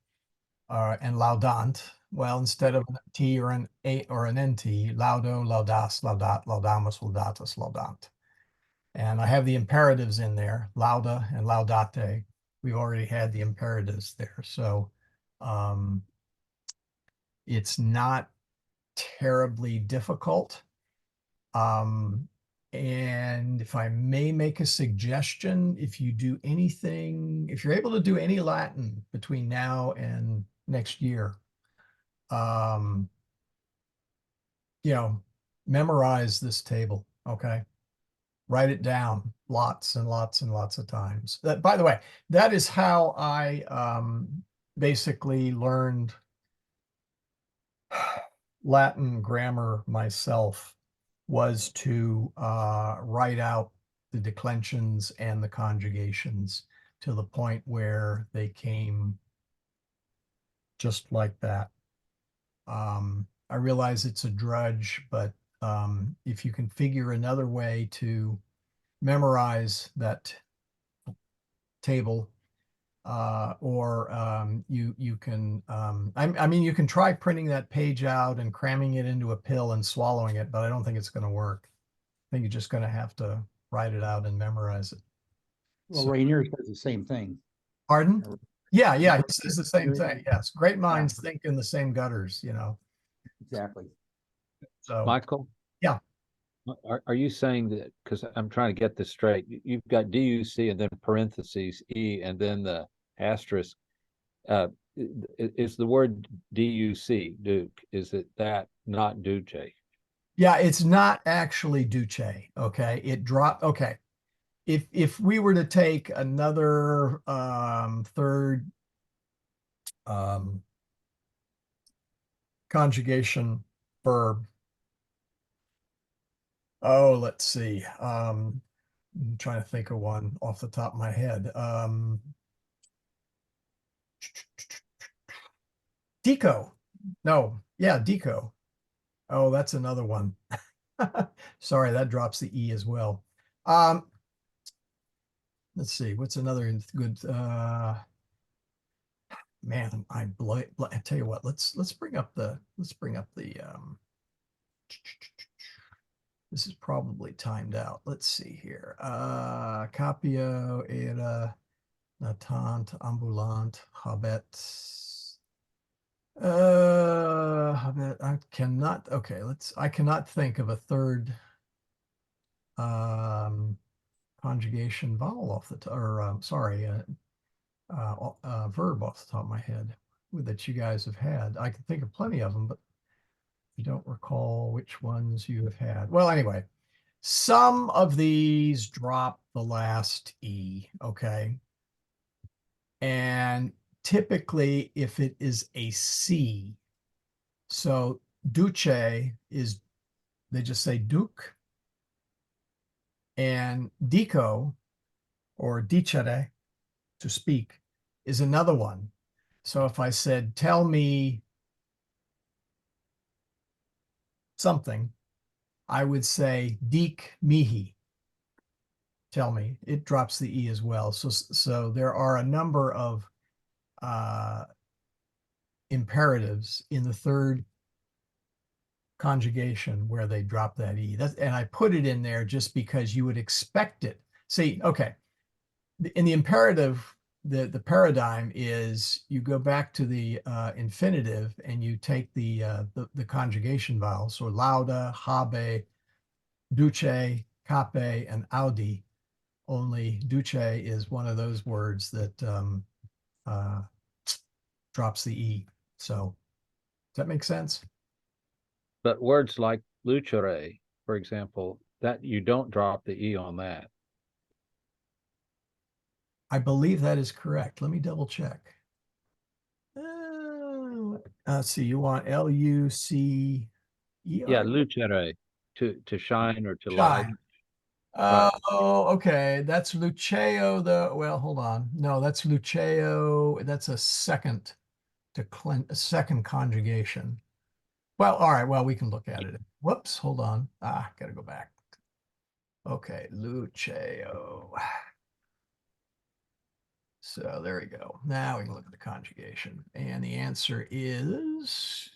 and laudant. Well, instead of an T or an A or an NT, laudo, laudas, laudat, laudamus, laudatus, laudant. And I have the imperatives in there, lauda and laudate. We've already had the imperatives there. So it's not terribly difficult. And if I may make a suggestion, if you do anything, if you're able to do any Latin between now and next year, you know, memorize this table, okay? Write it down lots and lots and lots of times. That, by the way, that is how I basically learned Latin grammar myself, was to write out the declensions and the conjugations to the point where they came just like that. I realize it's a drudge, but if you can figure another way to memorize that table, or you can I mean, you can try printing that page out and cramming it into a pill and swallowing it, but I don't think it's going to work. I think you're just going to have to write it out and memorize it. Well, So- Rainier says the same thing. Pardon? Yeah, he says the same thing. Yes, great minds think in the same gutters, you know. Exactly. So Michael? Yeah. Are you saying that, because I'm trying to get this straight, you've got DUC and then parentheses E and then the asterisk. Is the word DUC, Duke, is it that, not Duce? yeah, it's not actually Duce. Okay, it dropped. Okay, if we were to take another third conjugation verb. Oh, let's see. I'm trying to think of one off the top of my head. Deco. No, yeah, deco. Oh, that's another one. Sorry, that drops the E as well. Let's see, what's another good man, I tell you what, let's bring up the this is probably timed out. Let's see here. Capio era natant ambulant habet. Habet, I cannot, okay, I cannot think of a third conjugation vowel off the top, or sorry, verb off the top of my head that you guys have had. I can think of plenty of them, but I don't recall which ones you have had. Well, anyway, some of these drop the last E, okay? And typically, if it is a C, so duce is, they just say duke, and dico, or dicere, to speak, is another one. So if I said, tell me something, I would say dic mihi, tell me. It drops the E as well. So there are a number of imperatives in the third conjugation where they drop that E. And I put it in there just because you would expect it. See, okay, in the imperative, the paradigm is you go back to the infinitive and you take the conjugation vowels. So lauda, habe, duce, cape, and audi. Only duce is one of those words that drops the E. So that make sense? But words like lucere, for example, that you don't drop the E on that. I believe that is correct. Let me double check. Let's see, you want Lucere? Yeah, lucere, to shine or to light. Shine. Right. Oh, okay. That's Luceo, well, hold on. No, that's Luceo. That's a second a second conjugation. Well, all right. Well, we can look at it. Whoops, hold on. Gotta go back. Okay, Luceo. So there we go. Now we can look at the conjugation. And the answer is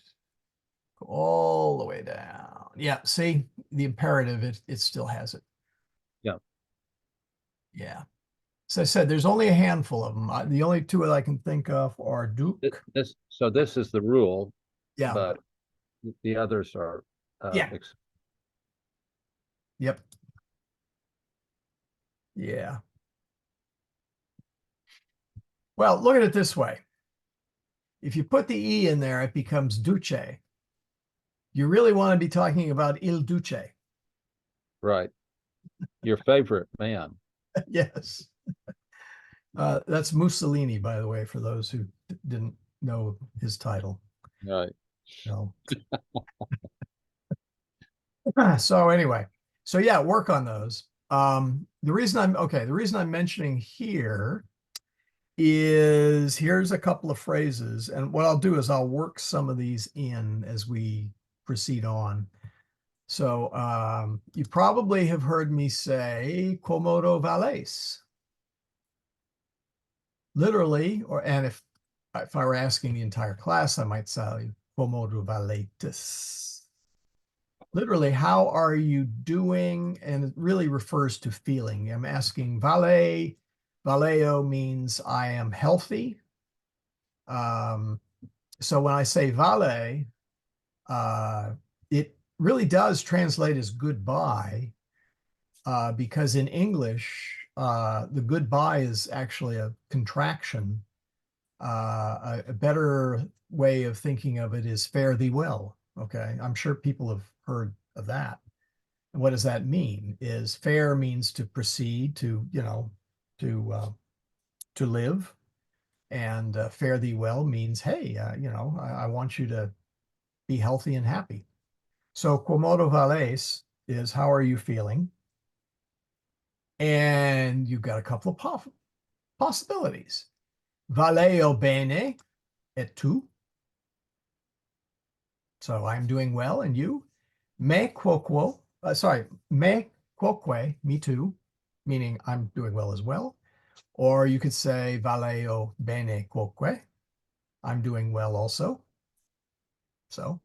go all the way down. Yeah, see, the imperative, it still has it. Yeah. Yeah. So I said, there's only a handful of them. The only two that I can think of are Duke. So this is the rule, Yeah. but the others are Yeah. Yep. Yeah. Well, look at it this way. If you put the E in there, it becomes Duce. You really want to be talking about Il Duce. right. Your favorite man. Yes. That's Mussolini, by the way, for those who didn't know his title. Right. No. So anyway, so yeah, work on those. The reason I'm mentioning here is here's a couple of phrases, and what I'll do is I'll work some of these in as we proceed on. So you probably have heard me say "Quomodo vales." Literally, and if I were asking the entire class, I might say "Quomodo valetis." Literally, how are you doing? And it really refers to feeling. I'm asking vale. Valeo means I am healthy. So when I say vale, it really does translate as goodbye, because in English, the goodbye is actually a contraction. A better way of thinking of it is fare thee well. Okay, I'm sure people have heard of that. And what does that mean? Is fare means to proceed, to to live, and fare thee well means, hey, I want you to be healthy and happy. So quomodo vales is how are you feeling? And you've got a couple of possibilities. Valeo bene et tu. So I'm doing well, and you? Me quoquo, me quoque, me too, meaning I'm doing well as well. Or you could say valeo bene quoque, I'm doing well also. So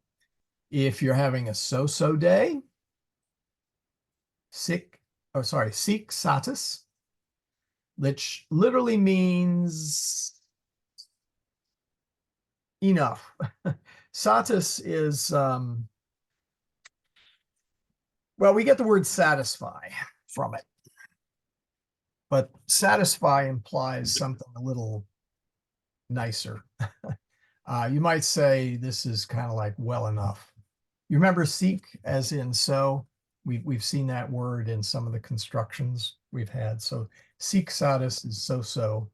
if you're having a so-so day, sic satis, which literally means enough. Satis is, well, we get the word satisfy from it, but satisfy implies something a little nicer. You might say this is kind of like well enough. You remember seek as in so? We've seen that word in some of the constructions we've had. So seek satis is so.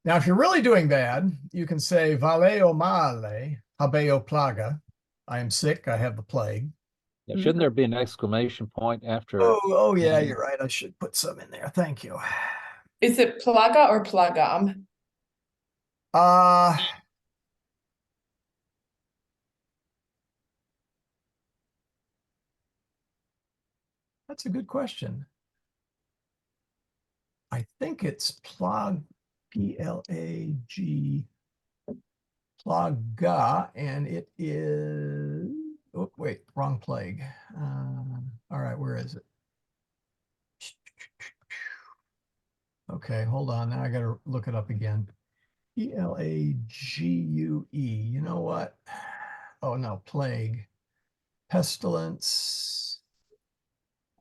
Now, if you're really doing bad, you can say valeo male, habeo plaga. I am sick, I have the plague. Yeah, shouldn't there be an exclamation point after? Oh yeah, you're right. I should put some in there. Thank you. Is it plaga or plagam? Uh, that's a good question. I think it's plag, P-L-A-G, plaga, and it is, oh, wait, wrong plague. All right, where is it? Okay, hold on. Now I got to look it up again. P-L-A-G-U-E. You know what? Oh, no, plague. Pestilence.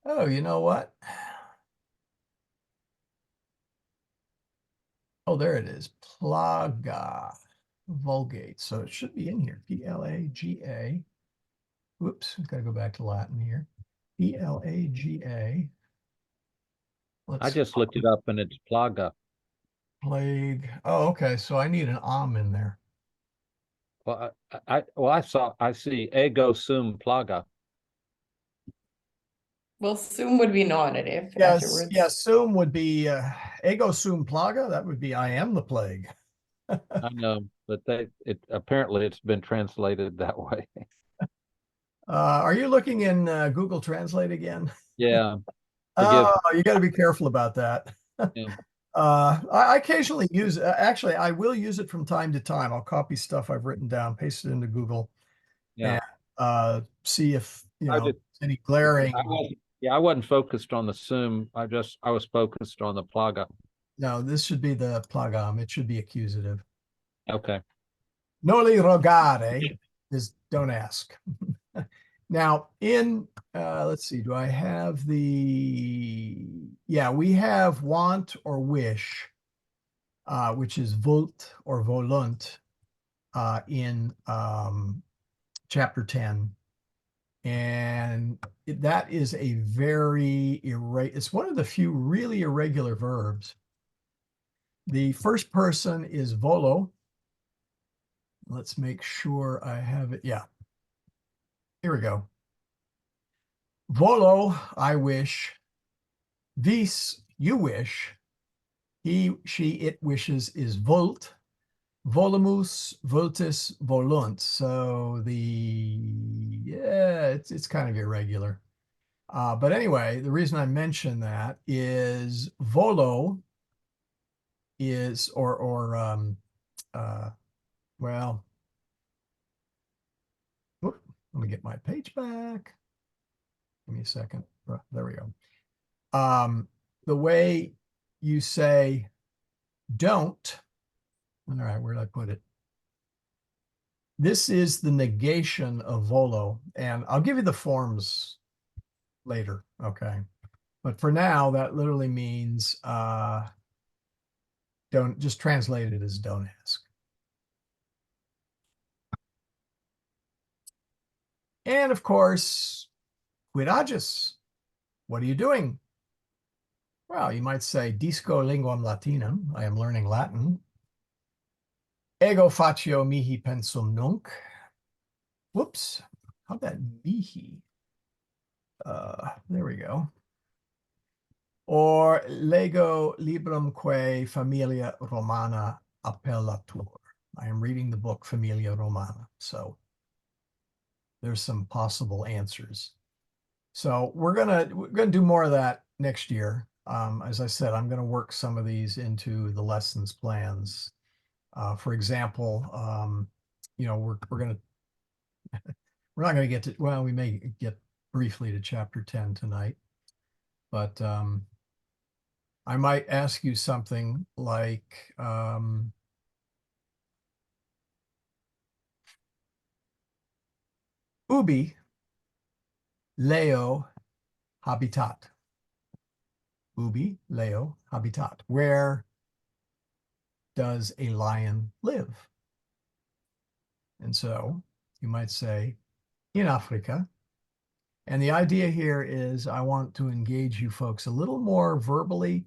Oh, you know what? Oh, there it is. Plaga. vulgate. So it should be in here. Plaga. Whoops, I've got to go back to Latin here. Plaga. I just looked it up and it's plaga. Plague. Oh, okay. So I need an in there. Well, I see ego sum plaga. Well, sum would be nominative Yes, afterwards. yes. Sum would be ego sum plaga. That would be I am the plague. I know, but apparently it's been translated that way. Are you looking in Google Translate again? Yeah. Forgive. Oh, you got to be careful about that. Yeah. I occasionally use, actually, I will use it from time to time. I'll copy stuff I've written down, paste it into Google, Yeah. and see if, I just- any glaring. I wasn't focused on the sum. I was focused on the plaga. No, this should be the plagam. It should be accusative. Okay. Noli rogare is don't ask. Now, let's see, do I have yeah, we have want or wish, which is vult or volunt in chapter 10. And that is a very it's one of the few really irregular verbs. The first person is volo. Let's make sure I have it. Yeah. Here we go. Volo, I wish. Vis, you wish. He, she, it wishes is volt. Volumus, voltus, volunt. So it's kind of irregular. But anyway, the reason I mention that is volo is, well, whoop, let me get my page back. Give me a second. There we go. The way you say don't, all right, where did I put it? This is the negation of volo, and I'll give you the forms later, okay? But for now, that literally means don't, just translate it as don't ask. And of course, quid agis? What are you doing? Well, you might say disco linguam latinam. I am learning Latin. Ego facio mihi pensum nunc. Whoops. How'd that mihi? There we go. Or lego librum quae Familia Romana appellatur. I am reading the book Familia Romana. So there's some possible answers. So we're gonna do more of that next year. As I said, I'm gonna work some of these into the lessons plans. For example, we're gonna we're not gonna get to, well, we may get briefly to chapter 10 tonight, but I might ask you something like ubi leo habitat. Ubi leo habitat. Where does a lion live? And so you might say in Africa. And the idea here is I want to engage you folks a little more verbally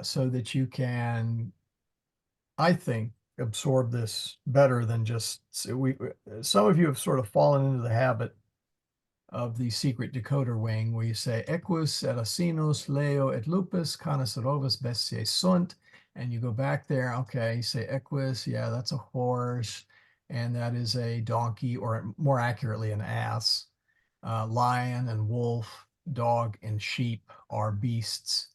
so that you can, I think, absorb this better than just, some of you have sort of fallen into the habit of the secret decoder wing where you say equus et asinus leo et lupus canis rovus bestiae sunt, and you go back there, okay, you say equus, yeah, that's a horse, and that is a donkey, or more accurately an ass. Lion and wolf, dog and sheep are beasts.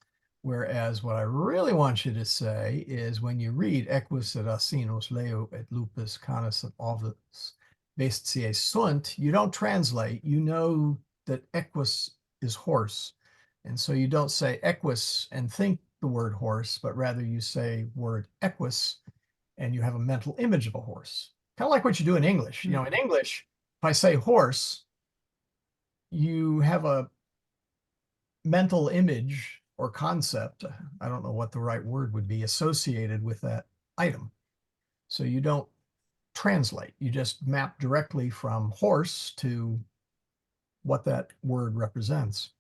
Whereas what I really want you to say is when you read equus et asinus leo et lupus canis et ovus bestiae sunt, you don't translate. You know that equus is horse. And so you don't say equus and think the word horse, but rather you say word equus and you have a mental image of a horse. Kind of like what you do in English. You know, in English, if I say horse, you have a mental image or concept, I don't know what the right word would be, associated with that item. So you don't translate. You just map directly from horse to what that word represents.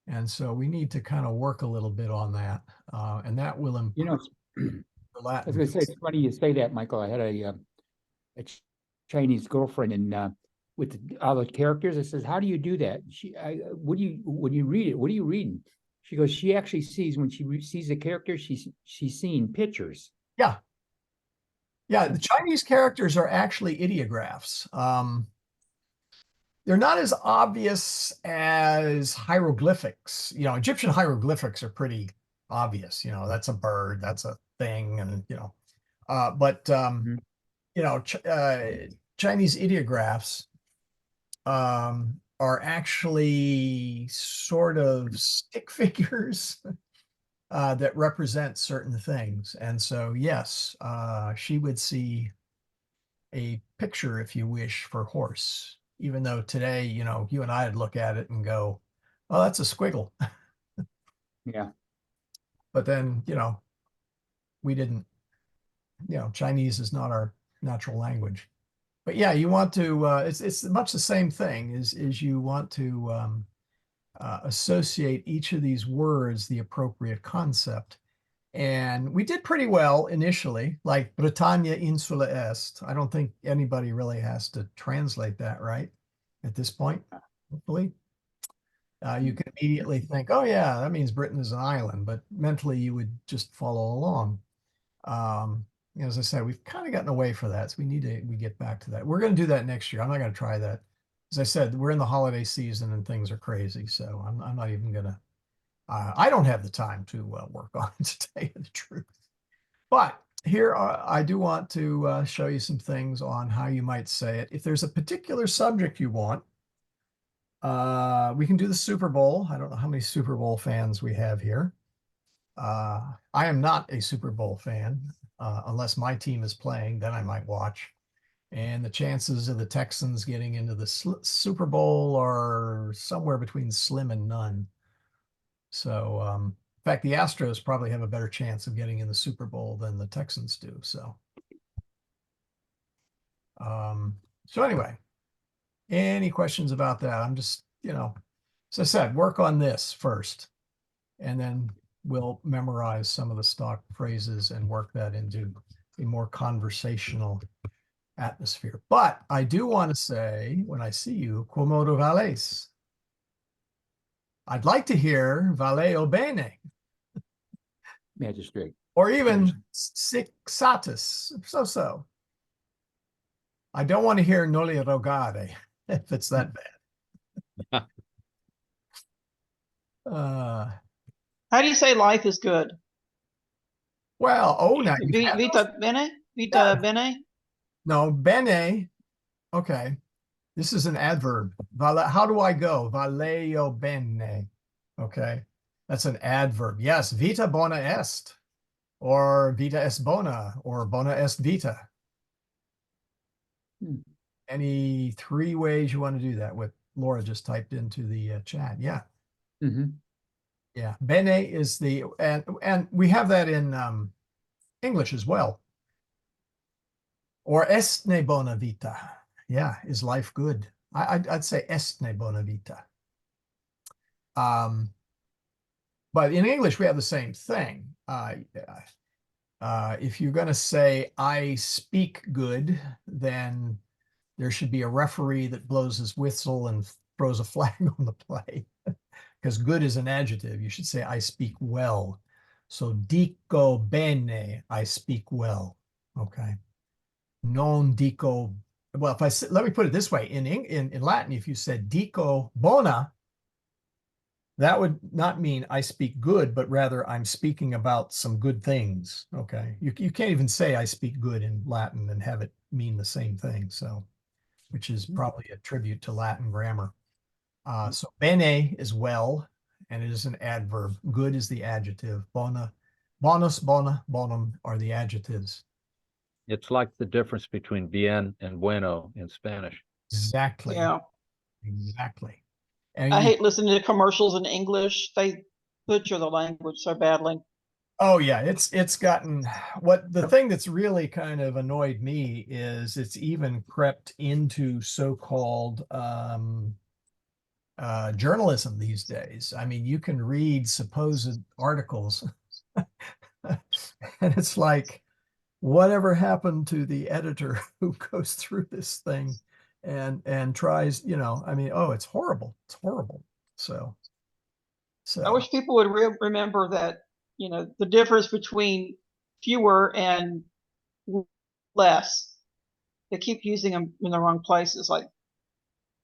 And so we need to kind of work a little bit on that. And that will You know, improve the I was Latin. gonna say, it's funny you say that, Michael. I had a Chinese girlfriend, and with all the characters, I says, "How do you do that?" When you read it, what are you reading? She goes, she actually sees when she sees the character, she's seeing pictures. Yeah. Yeah, the Chinese characters are actually ideographs. They're not as obvious as hieroglyphics. You know, Egyptian hieroglyphics are pretty obvious. You know, that's a bird, that's a thing, and but Mhm. you know, Chinese ideographs are actually sort of stick figures that represent certain things. And so, yes, she would see a picture, if you wish, for horse, even though today, you know, you and I would look at it and go, oh, that's a squiggle. Yeah. But then, you know, we didn't, you know, Chinese is not our natural language. But yeah, you want to, it's much the same thing is you want to associate each of these words the appropriate concept. And we did pretty well initially, like Britannia insula est. I don't think anybody really has to translate that, right? At this point, hopefully. You can immediately think, oh yeah, that means Britain is an island, but mentally you would just follow along. As I said, we've kind of gotten away for that, so we get back to that. We're going to do that next year. I'm not going to try that. As I said, we're in the holiday season and things are crazy, so I'm not even going to. I don't have the time to work on it, to tell you the truth. But here I do want to show you some things on how you might say it. If there's a particular subject you want, we can do the Super Bowl. I don't know how many Super Bowl fans we have here. I am not a Super Bowl fan, unless my team is playing, then I might watch. And the chances of the Texans getting into the Super Bowl are somewhere between slim and none. So, in fact, the Astros probably have a better chance of getting in the Super Bowl than the Texans do. So anyway, any questions about that? I'm just, you know, as I said, work on this first, and then we'll memorize some of the stock phrases and work that into a more conversational atmosphere. But I do want to say, when I see you, quomodo vales. I'd like to hear valeo bene, Magistrate. or even sic satis, so. I don't want to hear noli rogare if it's that bad. How do you say life is good? Well, oh, now you've had those. Vita bene? Vita bene? No, bene. Okay. This is an adverb. How do I go? Valeo bene. Okay. That's an adverb. Yes, vita bona est, or vita est bona, or bona est vita. Any three ways you want to do that? What Laura just typed into the chat. Yeah. Mhm. Yeah. Bene is the, and we have that in English as well. Or estne bona vita. Yeah. Is life good? I'd say estne bona vita. But in English, we have the same thing. If you're going to say, I speak good, then there should be a referee that blows his whistle and throws a flag on the play. Because good is an adjective. You should say, I speak well. So dico bene, I speak well. Okay. Non dico, well, if I say, let me put it this way, in Latin, if you said dico bona, that would not mean I speak good, but rather I'm speaking about some good things. Okay. You can't even say I speak good in Latin and have it mean the same thing. So, which is probably a tribute to Latin grammar. So bene is well, and it is an adverb. Good is the adjective. Bona, bonus, bona, bonum are the adjectives. It's like the difference between bien and bueno in Spanish. Exactly. Yeah. Exactly. And I hate listening to commercials in English. They butcher the language so badly. Oh yeah, it's gotten what the thing that's really kind of annoyed me is it's even crept into so-called journalism these days. I mean, you can read supposed articles and it's like, whatever happened to the editor who goes through this thing and tries, I mean, oh, it's horrible. It's horrible. So I wish people would remember that, the difference between fewer and less. They keep using them in the wrong places, like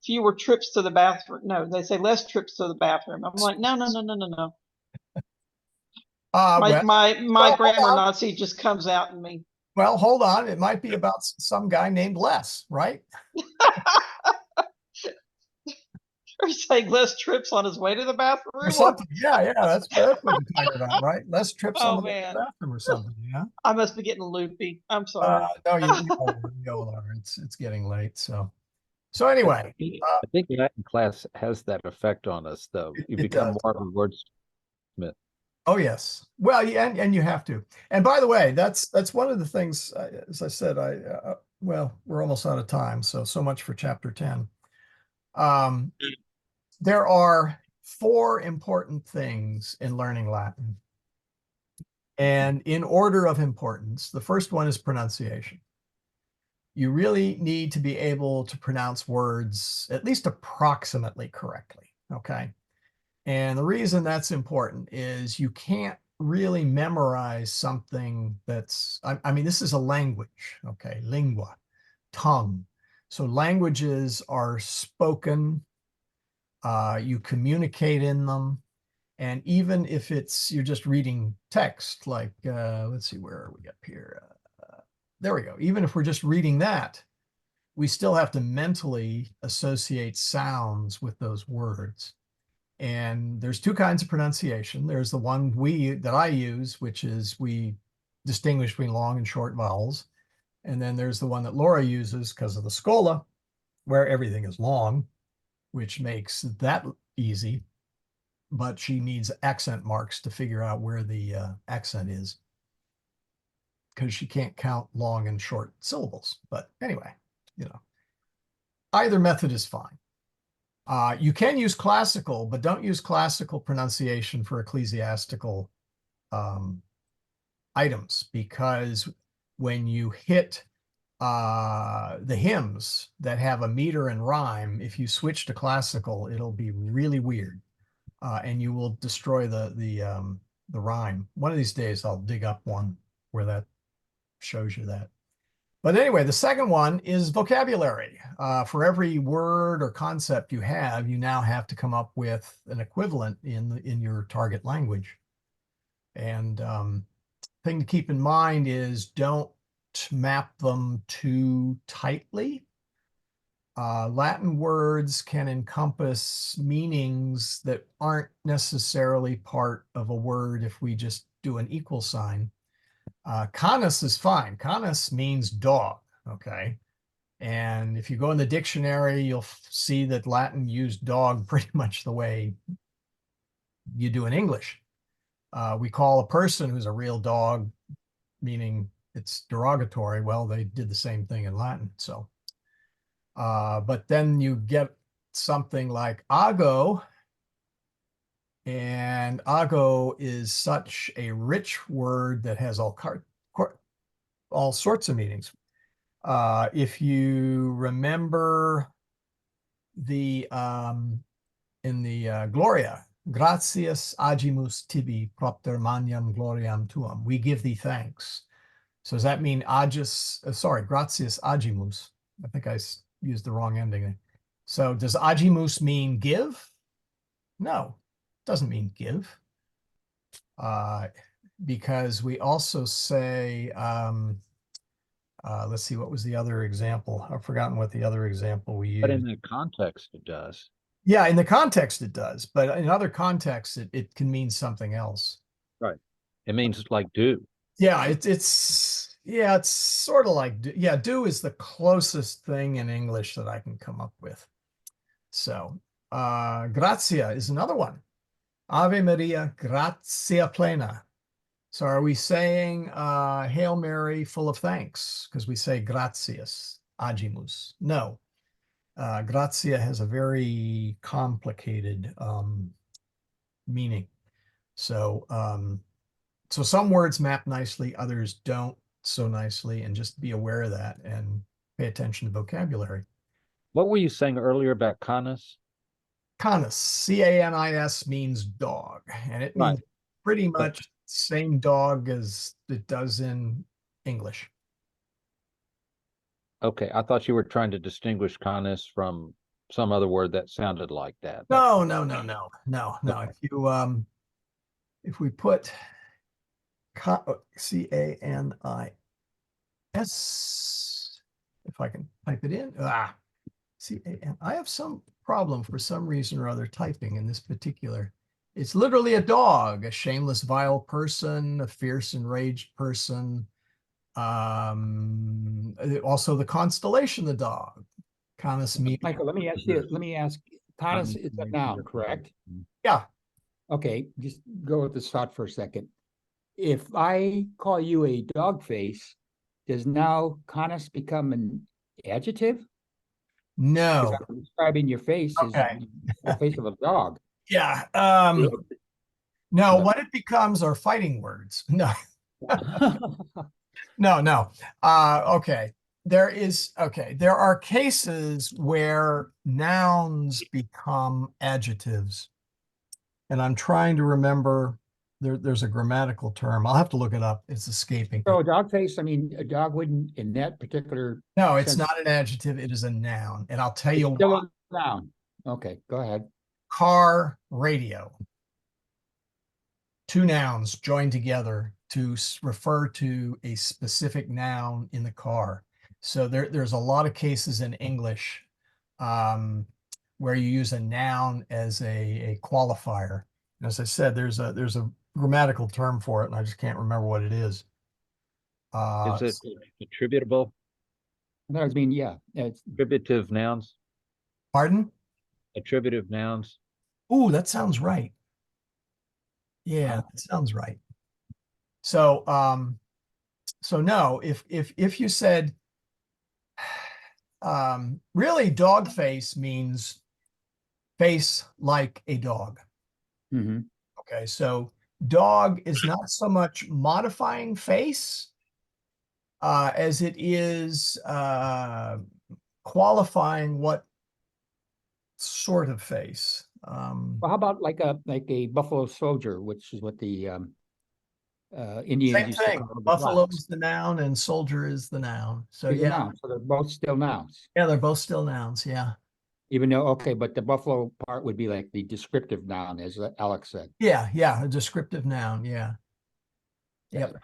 fewer trips to the bathroom. No, they say less trips to the bathroom. I'm like, no, no, no, no, no, no. My well, my hold grammar on. Nazi just comes out in me. Well, hold on. It might be about some guy named Les, right? Or saying less trips on his way to the Or bathroom. something. Yeah, that's what you're talking about, right? Less trips on Oh the way to the man, bathroom or something. Yeah. I must be getting loopy. I'm sorry. No, you are. It's getting late. So anyway, I think Latin class has that effect on us, though. You it become does. more of a wordsmith. Oh yes. Well, yeah, and you have to. And by the way, that's one of the things. As I said, well, we're almost out of time, so much for chapter 10. There are 4 important things in learning Latin, and in order of importance, the first one is pronunciation. You really need to be able to pronounce words at least approximately correctly. Okay. And the reason that's important is you can't really memorize something that's, I mean, this is a language, okay, lingua, tongue. So languages are spoken, you communicate in them. And even if you're just reading text, like, let's see, where are we up here? There we go. Even if we're just reading that, we still have to mentally associate sounds with those words. And there's 2 kinds of pronunciation. There's the one that I use, which is we distinguish between long and short vowels. And then there's the one that Laura uses because of the Schola, where everything is long, which makes that easy. But she needs accent marks to figure out where the accent is because she can't count long and short syllables. But anyway, either method is fine. You can use classical, but don't use classical pronunciation for ecclesiastical items, because when you hit the hymns that have a meter and rhyme, if you switch to classical, it'll be really weird, and you will destroy the rhyme. One of these days, I'll dig up one where that shows you that. But anyway, the second one is vocabulary. For every word or concept you have, you now have to come up with an equivalent in your target language. And thing to keep in mind is don't map them too tightly. Latin words can encompass meanings that aren't necessarily part of a word if we just do an equal sign. Canis is fine. Canis means dog, okay? And if you go in the dictionary, you'll see that Latin used dog pretty much the way you do in English. We call a person who's a real dog, meaning it's derogatory. Well, they did the same thing in Latin. So, but then you get something like ago, and ago is such a rich word that has all sorts of meanings. If you remember the in the Gloria, gratias agimus tibi propter magnam gloriam tuam. We give thee thanks. So does that mean gratias agimus? I think I used the wrong ending. So does agimus mean give? No, it doesn't mean give. Because we also say, let's see, what was the other example? I've forgotten what the other example we used. But in that context, it does. Yeah, in the context it does, but in other contexts it can mean something else. Right. It means like do. Yeah, it's sort of like do is the closest thing in English that I can come up with. So, grazia is another one. Ave Maria, gratia plena. So are we saying Hail Mary, full of thanks? Because we say gratias, agimus. No. Grazia has a very complicated meaning. So so some words map nicely, others don't so nicely, and just be aware of that and pay attention to vocabulary. What were you saying earlier about canis? Canis, C-A-N-I-S, means dog, and it Right. means pretty much same dog as it does in English. Okay, I thought you were trying to distinguish canis from some other word that sounded like that. No. If we put C-A-N-I-S, if I can type it in, C-A-N. I have some problem for some reason or other typing in this particular. It's literally a dog, a shameless, vile person, a fierce, enraged person. Also the constellation, the dog. Canis means, Michael, let me ask, canis is a noun, correct? yeah, Okay, just go with this thought for a second. If I call you a dog face, does now canis become an adjective? Because no. I'm describing your face as Okay. the face of a dog. Yeah. No, No. what it becomes are fighting words. No, no. Okay. There are cases where nouns become adjectives. And I'm trying to remember, there's a grammatical term. I'll have to look it up. It's escaping me. So a dog face, I mean, a dog wouldn't, in that particular No, it's sense, not an adjective. It is a noun. And I'll tell it's you still why. a noun. Okay, go ahead. Car, radio. Two nouns joined together to refer to a specific noun in the car. So there's a lot of cases in English where you use a noun as a qualifier. And as I said, there's a grammatical term for it, and I just can't remember what it is. Is it attributable? That was mean, yeah, it's Attributive nouns? Pardon? Attributive nouns? Ooh, that sounds right. Yeah, that sounds right. So so no, if you said really dog face means face like a dog. mhm. Okay, so dog is not so much modifying face as it is qualifying what sort of face. Well, how about like a buffalo soldier, which is what the Indians Same used to thing. call the Buffalo blacks. is the noun and soldier is the noun. So Is a yeah, noun, so they're both still nouns. yeah, they're both still nouns. Yeah. Even though, okay, but the buffalo part would be like the descriptive noun, as Alex said. Yeah, a descriptive noun. Yeah. Yep.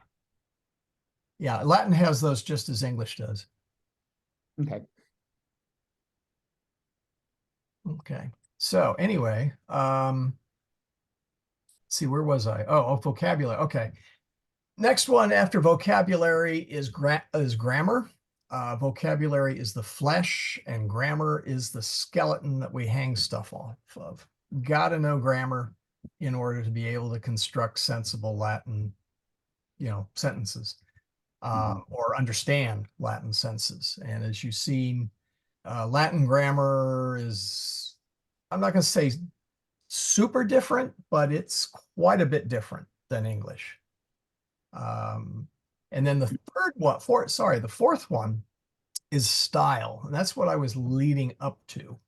Yeah, Latin has those just as English does. Okay. Okay. So anyway, let's see, where was I? Oh, vocabulary. Okay. Next one after vocabulary is grammar. Vocabulary is the flesh, and grammar is the skeleton that we hang stuff off of. Got to know grammar in order to be able to construct sensible Latin, sentences, or understand Latin sentences. And as you've seen, Latin grammar is, I'm not going to say super different, but it's quite a bit different than English. And then the fourth one is style. And that's what I was leading up to.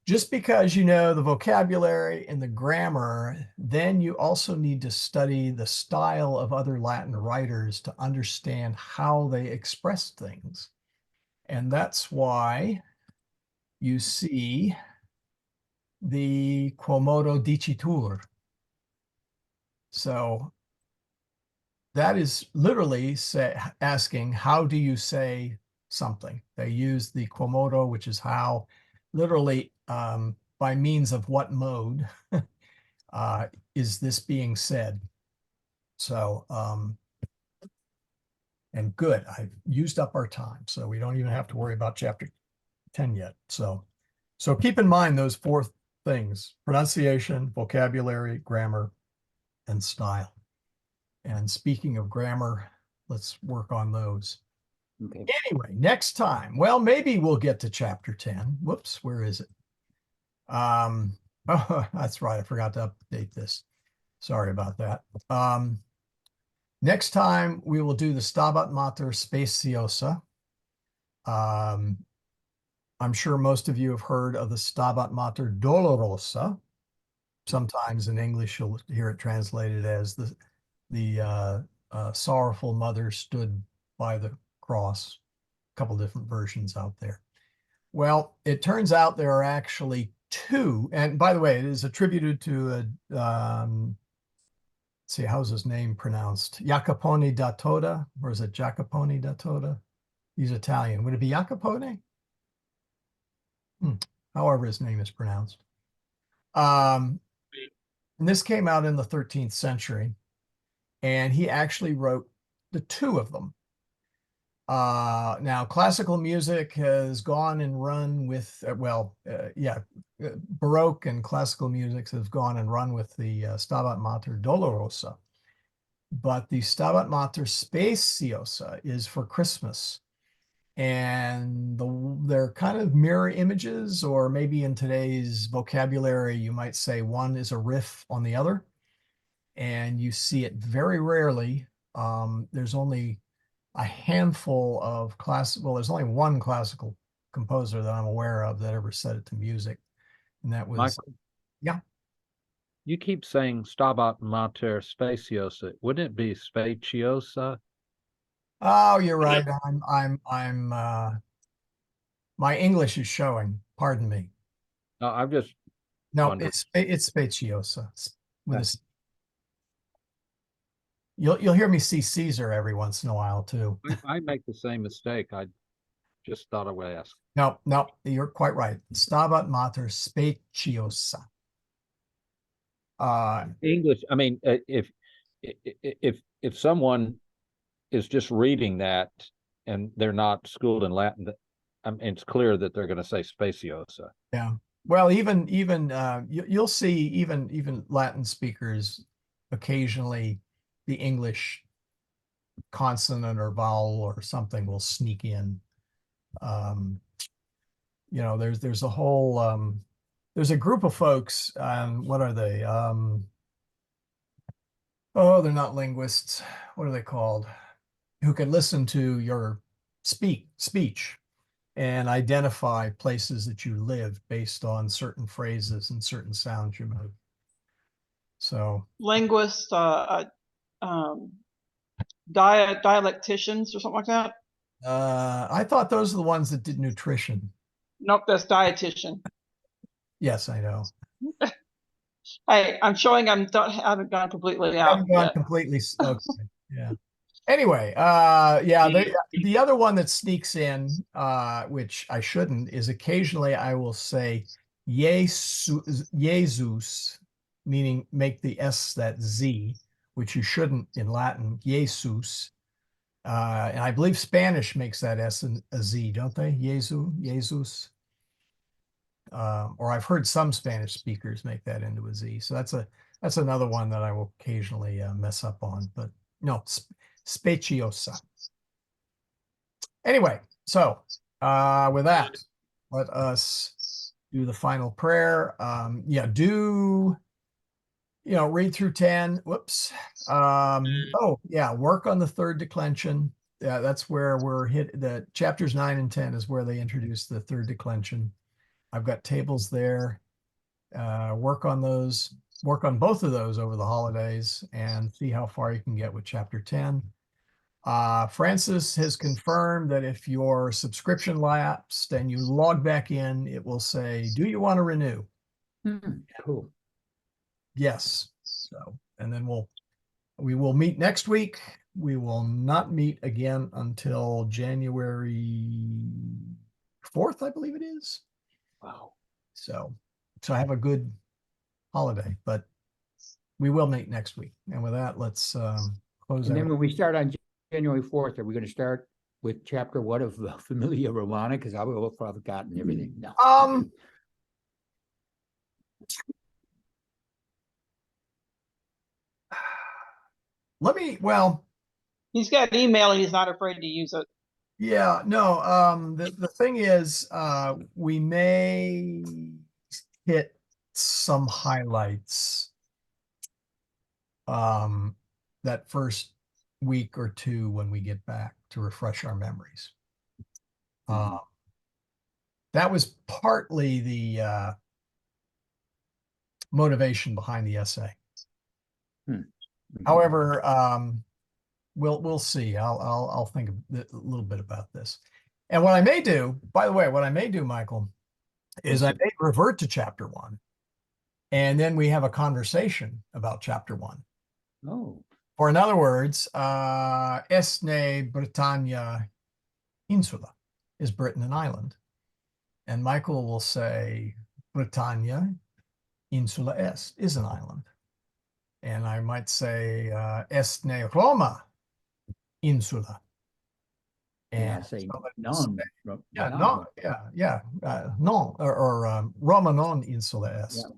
Just because you know the vocabulary and the grammar, then you also need to study the style of other Latin writers to understand how they express things. And that's why you see the quomodo dicitur. So that is literally asking, how do you say something? They use the quomodo, which is how, literally by means of what mode is this being said? So, and good, I've used up our time, so we don't even have to worry about chapter 10 yet. So keep in mind those four things: pronunciation, vocabulary, grammar, and style. And speaking of grammar, let's work on those. Okay. Anyway, next time, well, maybe we'll get to chapter 10. Whoops, where is it? Oh, that's right. I forgot to update this. Sorry about that. Next time we will do the Stabat Mater Speciosa. I'm sure most of you have heard of the Stabat Mater Dolorosa. Sometimes in English, you'll hear it translated as the sorrowful mother stood by the cross. A couple different versions out there. Well, it turns out there are actually two, and by the way, it is attributed to a, let's see, how's his name pronounced? Jacopone da Toda, or is it Jacopone da Toda? He's Italian. Would it be Jacopone? However his name is pronounced. And this came out in the 13th century, and he actually wrote the two of them. Now classical music has gone and run with, Baroque and classical music have gone and run with the Stabat Mater Dolorosa. But the Stabat Mater Speciosa is for Christmas. And they're kind of mirror images, or maybe in today's vocabulary, you might say one is a riff on the other. And you see it very rarely. There's only a handful of there's only one classical composer that I'm aware of that ever set it to music. And that was, Michael, yeah. you keep saying Stabat Mater Speciosa. Wouldn't it be Speciosa? Oh, you're right. My English is showing. Pardon me. No, I'm just No, wondering. it's Speciosa with Okay. a C. You'll hear me see Caesar every once in a while too. I make the same mistake. I just thought I would ask. No, you're quite right. Stabat Mater Speciosa. English. I mean, if someone is just reading that and they're not schooled in Latin, it's clear that they're going to say Speciosa. Yeah. Well, even you'll see even Latin speakers occasionally the English consonant or vowel or something will sneak in. There's a whole there's a group of folks. What are they? They're not linguists. What are they called? Who can listen to your speech and identify places that you live based on certain phrases and certain sounds you make. So Linguists, dialecticians or something like that. I thought those are the ones that did nutrition. Nope, that's dietitian. Yes, I know. Hey, I'm showing haven't gone completely out Haven't gone yet. completely. Okay. Yeah. Anyway, the other one that sneaks in, which I shouldn't, is occasionally I will say Jesus, meaning make the S that Z, which you shouldn't in Latin, Jesus. And I believe Spanish makes that S a Z, don't they? Jesus. Or I've heard some Spanish speakers make that into a Z. So that's another one that I will occasionally mess up on, but no, Speciosa. Anyway, so with that, let us do the final prayer. Read through 10. Whoops. Work on the third declension. Yeah, that's where we're hit. The chapters 9 and 10 is where they introduce the third declension. I've got tables there. Work on those. Work on both of those over the holidays and see how far you can get with chapter 10. Francis has confirmed that if your subscription lapsed and you log back in, it will say, do you want to renew? Cool. Yes. So, and then we will meet next week. We will not meet again until January 4th, I believe it is. Wow. So have a good holiday, but we will meet next week. And with that, let's close. And then when we start on January 4th, are we going to start with chapter what of Familia Romana? Because I will have forgotten everything. No. well, He's got email and he's not afraid to use it. yeah, no, the thing is, we may hit some highlights that first week or two when we get back to refresh our memories. Mhm. That was partly the motivation behind the essay. Mhm. However, we'll see. I'll think a little bit about this. And what I may do, by the way, what I may do, Michael, is Yes, I sir. may revert to chapter 1, and then we have a conversation about chapter 1. Oh, Or in other words, Esne Britannia Insula, is Britain an island? And Michael will say Britannia Insula Est is an island. And I might say Esne Roma Insula. yeah, I And say so let's non. say, yeah, no, non, or Roma non Insula Est. Yeah.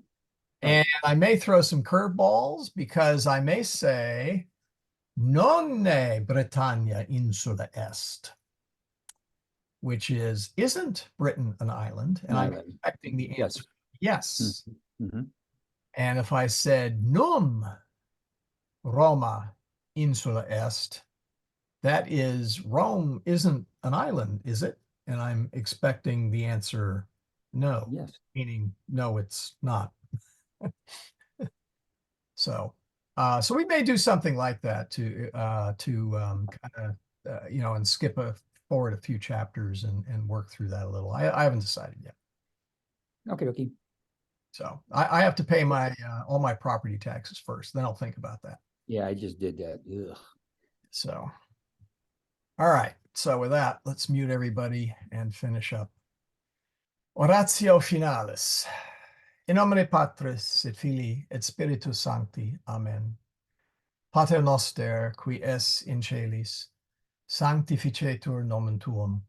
And I may throw some curveballs because I may say Nonne Britannia Insula Est, which isn't Britain an island? And An I'm island. expecting the Yes. answer, yes. Mhm. And if I said num Roma Insula Est, that is, Rome isn't an island, is it? And I'm expecting the answer no, Yes. meaning no, it's not. So, so we may do something like that to kind of and skip forward a few chapters and work through that a little. I haven't decided yet. Okay, okay. So I have to pay my all my property taxes first, then I'll think about that. Yeah, I just did that. Ugh. So, all right. So with that, let's mute everybody and finish up. Oratio finalis. In nomine Patris et Filii et Spiritus Sancti. Amen. Pater noster, qui es in celis, sanctificetur nomen tuum,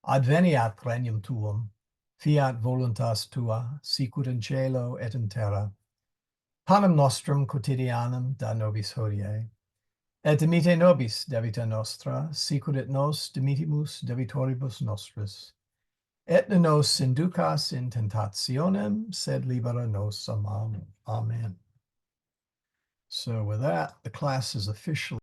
adveniat regnum tuum, fiat voluntas tua, sicur in cielo et in terra. Panem nostrum quotidianum da nobis hodie, et dimite nobis debita nostra, sicur et nos dimitimus debitoribus nostris. Et ne nos inducas in tentationem, sed libera nos a malo. Amen. So with that, the class is officially